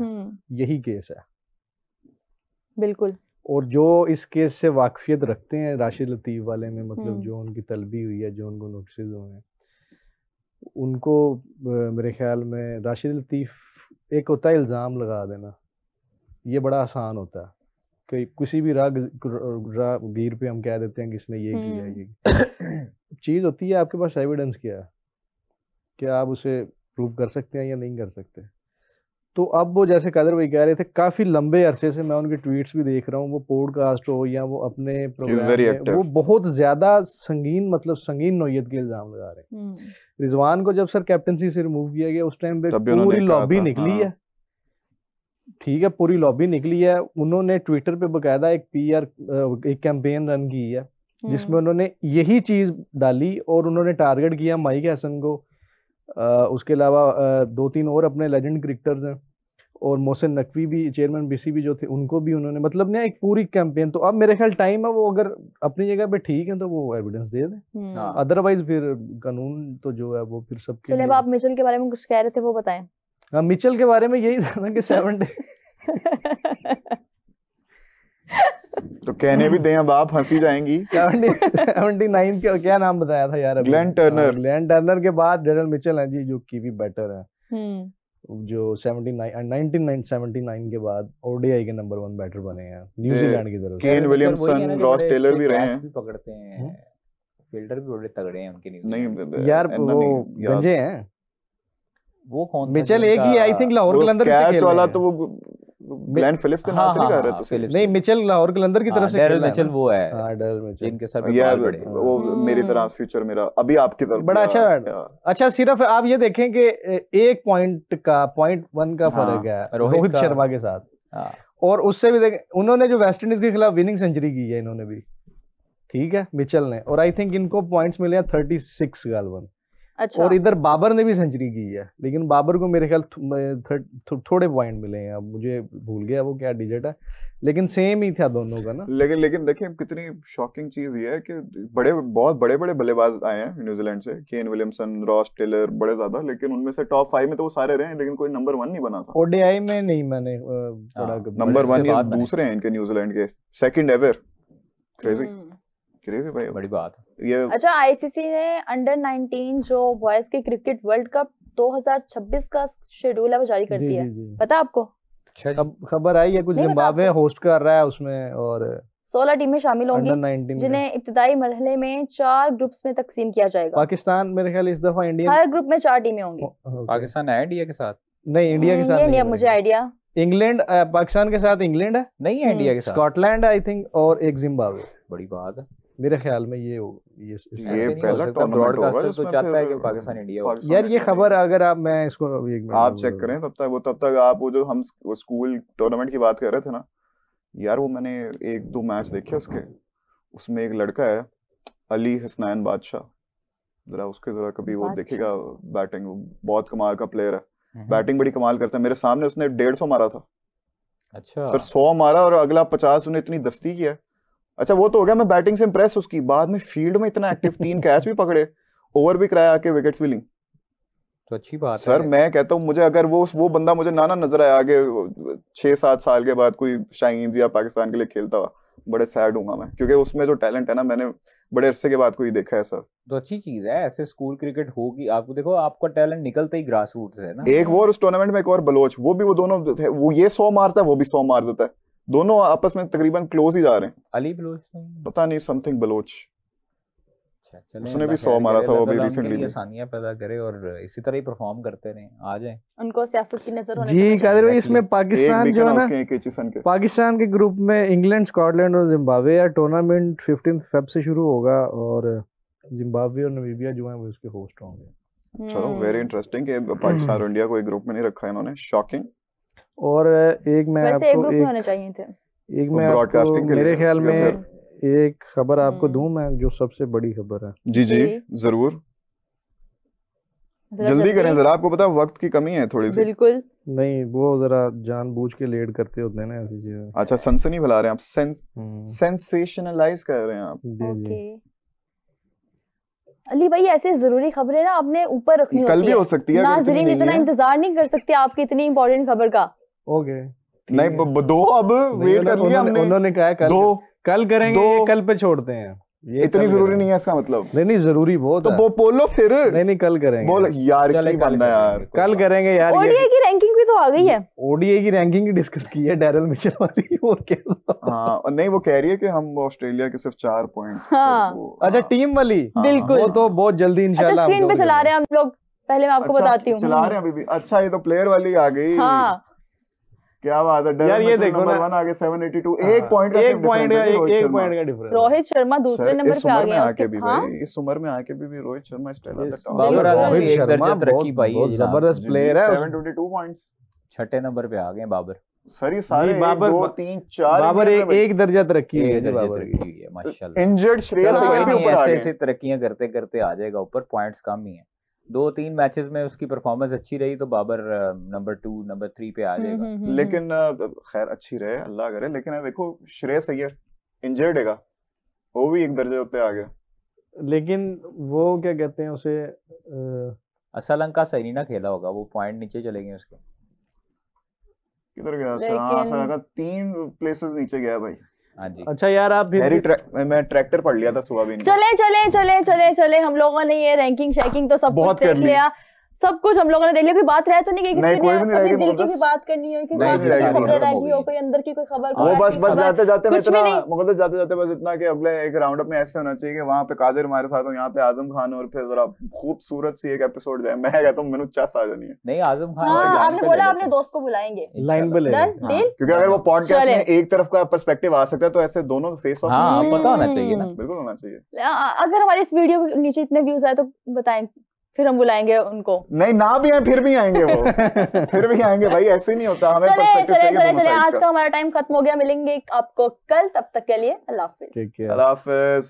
यही केस है बिल्कुल। और जो इस केस से वाकफियत रखते हैं राशिद लतीफ वाले में, मतलब जो उनकी तलबी हुई है, जो उनको नोटिस हुए हैं, उनको मेरे ख्याल में राशिद लतीफ, एक होता है इल्ज़ाम लगा देना, ये बड़ा आसान होता है कि किसी भी राहगीर पे हम कह देते हैं कि इसने ये किया ये चीज़ होती है आपके पास एविडेंस क्या है, क्या आप उसे प्रूव कर सकते हैं या नहीं कर सकते। तो अब वो जैसे कादर भाई कह रहे थे, काफ़ी लंबे अरसे से मैं उनके ट्वीट्स भी देख रहा हूँ, वो पॉडकास्ट हो या वो अपने प्रोग्राम में, वो बहुत ज़्यादा संगीन, मतलब संगीन नौयत के इल्ज़ाम लगा रहे हैं। रिजवान को जब सर कैप्टनसी से रिमूव किया गया उस टाइम पे पूरी लॉबी निकली है, ठीक है, पूरी लॉबी निकली है। उन्होंने ट्विटर पे बकायदा एक PR एक कैंपेन रन की है जिसमें उन्होंने यही चीज़ डाली, और उन्होंने टारगेट किया माइक हैसन को, उसके अलावा 2-3 और अपने लेजेंड क्रिकेटर्स हैं, और मोहसिन नकवी भी, चेयरमैन BCB जो थे, उनको भी उन्होंने, मतलब ना एक पूरी कैंपेन। तो अब मेरे ख्याल टाइम है, वो अगर अपनी जगह पे ठीक है तो वो एविडेंस दे दें, अदरवाइज फिर कानून तो जो है वो फिर सबके। चलिए, अब आप मिचेल के बारे में कुछ कह रहे थे, वो बताएं। हाँ, मिचेल के बारे में यही था ना कि 70 तो कहने भी दें, अब आप हंसी जाएंगी। 79 का क्या नाम बताया था यार? Glenn Turner. ग्लेन टर्नर के बाद डेरिल मिचेल है जी, जो कीवी बैटर है, जो 1979 के बाद ODI के नंबर 1 बैटर बने हैं न्यूजीलैंड की तरफ से। केन विलियमसन, रॉस टेलर भी रहे हैं, पकड़ते हैं, फील्डर भी बड़े तगड़े हैं उनके। नहीं यार वो गंजे हैं। वो कौन? मिचेल एक ही आई थिंक लाहौर कलंदर से खेल रहा है। तो वो ग्लेन फिलिप्स के नाम से नहीं कह रहे थे? नहीं, मिचेल लाहौर कलंदर की तरफ से डेरिल मिचेल वो है। हां, डेरिल मिचेल जिनके सर पे बाल बड़े, वो मेरी तरह फ्यूचर मेरा अभी आपकी तरफ बड़ा अच्छा। सिर्फ आप ये देखें कि 1 पॉइंट का 0.1 का फर्क है रोहित शर्मा के साथ, और उससे भी देखें उन्होंने जो वेस्ट इंडीज के खिलाफ विनिंग सेंचुरी की है इन्होंने भी, ठीक है, मिचेल ने, और आई थिंक इनको पॉइंट्स मिले हैं 36 गालवन। अच्छा। और इधर बाबर ने भी सेंचुरी की है, लेकिन बाबर को मेरे ख्याल थोड़े पॉइंट मिले हैं, अब मुझे भूल गया वो क्या डिजिट है, लेकिन सेम ही था दोनों का ना। लेकिन देखिए कितनी शॉकिंग चीज ये है कि बहुत बड़े बल्लेबाज आए हैं न्यूजीलैंड से, केन विलियमसन, रॉस टेलर, बड़े ज्यादा, लेकिन उनमें से टॉप 5 में तो वो सारे रहे, लेकिन कोई नंबर 1 नहीं बना था। ओडीआई में नहीं मैंने पढ़ा। नंबर 1 ये दूसरे हैं इनके न्यूजीलैंड के, सेकंड एवर। क्रेजी भाई, बड़ी बात है ये। अच्छा, आईसीसी ने अंडर 19 जो बॉयज के क्रिकेट वर्ल्ड कप 2026 का शेड्यूल है वो जारी कर दिया है, पता आपको? खबर आई है, कुछ जिम्बाब्वे होस्ट कर रहा है उसमें, और 16 टीमें शामिल होंगी जिन्हें इब्तिदाई मरहले में 4 ग्रुप्स में तकसीम किया जाएगा। पाकिस्तान मेरे ख्याल इस दफा इंडिया, हर ग्रुप में 4 टीमें होंगी। पाकिस्तान है इंडिया के साथ? नहीं, इंडिया के साथ नहीं, अब मुझे आइडिया। इंग्लैंड, पाकिस्तान के साथ इंग्लैंड है, नहीं है इंडिया के साथ, स्कॉटलैंड आई थिंक, और एक जिम्बाब्वे। बड़ी बात है मेरे ख्याल में ये पहला ब्रॉडकास्टर तो चाहता है कि पाकिस्तान इंडिया हो। यार ये खबर अगर मैं इसको आप चेक करें तब तक आप वो जो हम स्कूल टूर्नामेंट की बात कर रहे थे ना यार, वो मैंने 1-2 मैच देखे उसके, उसमें एक लड़का है अली हसनैन बादशाह, जरा कभी वो देखेगा बैटिंग, बहुत कमाल का प्लेयर है, बैटिंग बड़ी कमाल करता है। मेरे सामने उसने 150 मारा था। अच्छा सर 100 मारा और अगला 50 उसने इतनी दस्ती किया। अच्छा वो तो हो गया, मैं बैटिंग से इंप्रेस, उसकी बाद में फील्ड में इतना एक्टिव, 3 कैच भी पकड़े, ओवर भी कराया, आके विकेट्स भी ली। तो अच्छी बात सर है। मैं कहता हूँ मुझे अगर वो बंदा मुझे ना नजर आया आगे 6-7 साल के बाद कोई शाहीन या पाकिस्तान के लिए खेलता हुआ, बड़े सैड हूँ मैं, क्योंकि उसमें जो टैलेंट है ना, मैंने बड़े अरसे के बाद कोई देखा है सर। तो अच्छी चीज है, ऐसे स्कूल क्रिकेट होगी। आपको देखो, आपका टैलेंट निकलता ही ग्रास रूट से है ना। एक वो और उस टूर्नामेंट में एक और बलोच, वो दोनों थे, वो ये 100 मारता है, वो भी 100 मार देता है, दोनों आपस में तकरीबन क्लोज ही जा रहे हैं। अली बलोच नहीं, पता नहीं, समथिंग बलोच, अच्छा, उसने भी 100 मारा था, वो भी रिसेंटली। आसानियां पैदा करे और इसी तरह ही परफॉर्म करते रहे, आ जाए। उनको सियासत की नजर होने जी कादिर भाई, इसमें पाकिस्तान जो है ना, पाकिस्तान के ग्रुप में इंग्लैंड, स्कॉटलैंड और जिम्बाब्वे है। टूर्नामेंट 15 फेब से शुरू होगा और जिम्बाब्वे और नामीबिया जो है वो इसके होस्ट होंगे। चलो, वेरी इंटरेस्टिंग कि पाकिस्तान और इंडिया को एक ग्रुप में नहीं रखा है इन्होंने, शॉकिंग। और एक मैं आपको एक ग्रुप में होने चाहिए थे। एक मैं आपको मेरे ख्याल में एक खबर आपको दूं मैं, जो सबसे बड़ी खबर है। जी जरूर, जल्दी करें जरा, आपको पता वक्त की कमी है थोड़ी सी। बिल्कुल नहीं, वो जरा जानबूझ के लेट करते होते हैं ना ऐसी चीजें। अच्छा, सनसनी फैला रहे हैं आप, सेंसेशनलाइज कर रहे हैं आप। जी अली भाई, ऐसे जरूरी खबरें ना आपने ऊपर रखनी होती है, कल भी हो सकती है, नाज़रीन इतना इंतजार नहीं कर सकते आपकी इतनी इंपॉर्टेंट खबर का। ओके नहीं, दो अब वेट कर लिया हमने, उन्होंने कहा कल करेंगे, कल पे छोड़ते हैं, ये इतनी जरूरी नहीं है इसका मतलब। नहीं जरूरी बहुत तो वो बोलो फिर। नहीं कल करेंगे, बोल यार की बंदा यार, कल करेंगे यार। ओडीआई की रैंकिंग भी तो आ गई है, ओडीआई की रैंकिंग डिस्कस की है डैरल मिचेल वाली, और क्या। हाँ नहीं, वो कह रही है कि हम ऑस्ट्रेलिया के सिर्फ 4 पॉइंट्स। अच्छा, टीम वाली, बिल्कुल, वो तो बहुत जल्दी इंशाल्लाह स्क्रीन पे चला रहे हैं हम लोग, पहले मैं आपको बताती हूँ, चला रहे हैं अभी भी। अच्छा, ये तो प्लेयर वाली आ गई। हाँ क्या बात है यार, ये देखो नंबर 1 आगे 782, एक पॉइंट का डिफरेंस। रोहित शर्मा दूसरे नंबर पे आ गया आके भी भाई, इस उम्र में आके भी Rohit Sharma still at the top. Babar Azam एक दर्जा तरक्की पाई है, जबरदस्त प्लेयर है, 722 पॉइंट्स, 6ठे नंबर पे आ गए बाबर। सर सारे 1 2 3 4 बाबर एक दर्जा तरक्की है, बाबर की है माशाल्लाह। इंजर्ड श्रेयस अय्यर भी ऊपर आ गए, ऐसे तरक्कियां करते करते आ जाएगा ऊपर, पॉइंट्स कम ही है। 2-3 मैचेस में उसकी परफॉर्मेंस अच्छी रही तो बाबर नंबर 2 नंबर 3 पे आ जाएगा। लेकिन खैर अच्छी रहे, अल्लाह करे। लेकिन देखो श्रेयस अय्यर इंजर्ड हैगा, वो भी एक दर्जे ऊपर आ गया। लेकिन वो क्या कहते हैं उसे, असलंका सही नहीं ना खेला होगा, वो पॉइंट नीचे चले गए उसके। किधर गया? असलंका 3 प्लेसेस नीचे गया भाई। हाँ जी। अच्छा यार, आप मैं ट्रैक्टर पढ़ लिया था सुबह भी। चले हम लोगों ने ये रैंकिंग शेकिंग तो सब कुछ देख लिया, सब कुछ हम लोगों ने देख लिया। कोई बात रह तो नहीं गई, किसी ने अपने दिल की भी बात करनी हो, कि खबरें रह गई हो, कोई अंदर की कोई खबर, वो बस जाते जाते मैं इतना मतलब जाते जाते बस इतना कि अगले एक राउंड अप में ऐसे होना चाहिए कि वहां पे कादिर हमारे साथ हो, यहाँ पे आजम खान, और फिर जरा खूबसूरत सी एक एपिसोड जाए। मैं कहता हूँ मैंने चस आ जानी है। नहीं, आजम खान आपने बोला अपने दोस्त को बुलाएंगे, लाइन पे ले, क्योंकि अगर वो पॉडकास्ट में एक तरफ का पर्सपेक्टिव आ सकता है तो ऐसे दोनों फेस ऑफ पता होना चाहिए ना, बिल्कुल होना चाहिए। अगर हमारे इस वीडियो के नीचे इतने व्यूज आए तो बताएं, फिर हम बुलाएंगे उनको। नहीं ना भी आए फिर भी आएंगे वो फिर भी आएंगे भाई, ऐसे नहीं होता। हमें पर्सपेक्टिव चाहिए। चले आज का हमारा टाइम खत्म हो गया, मिलेंगे आपको कल, तब तक के लिए अल्लाह हाफिज। अल्लाह हाफिज।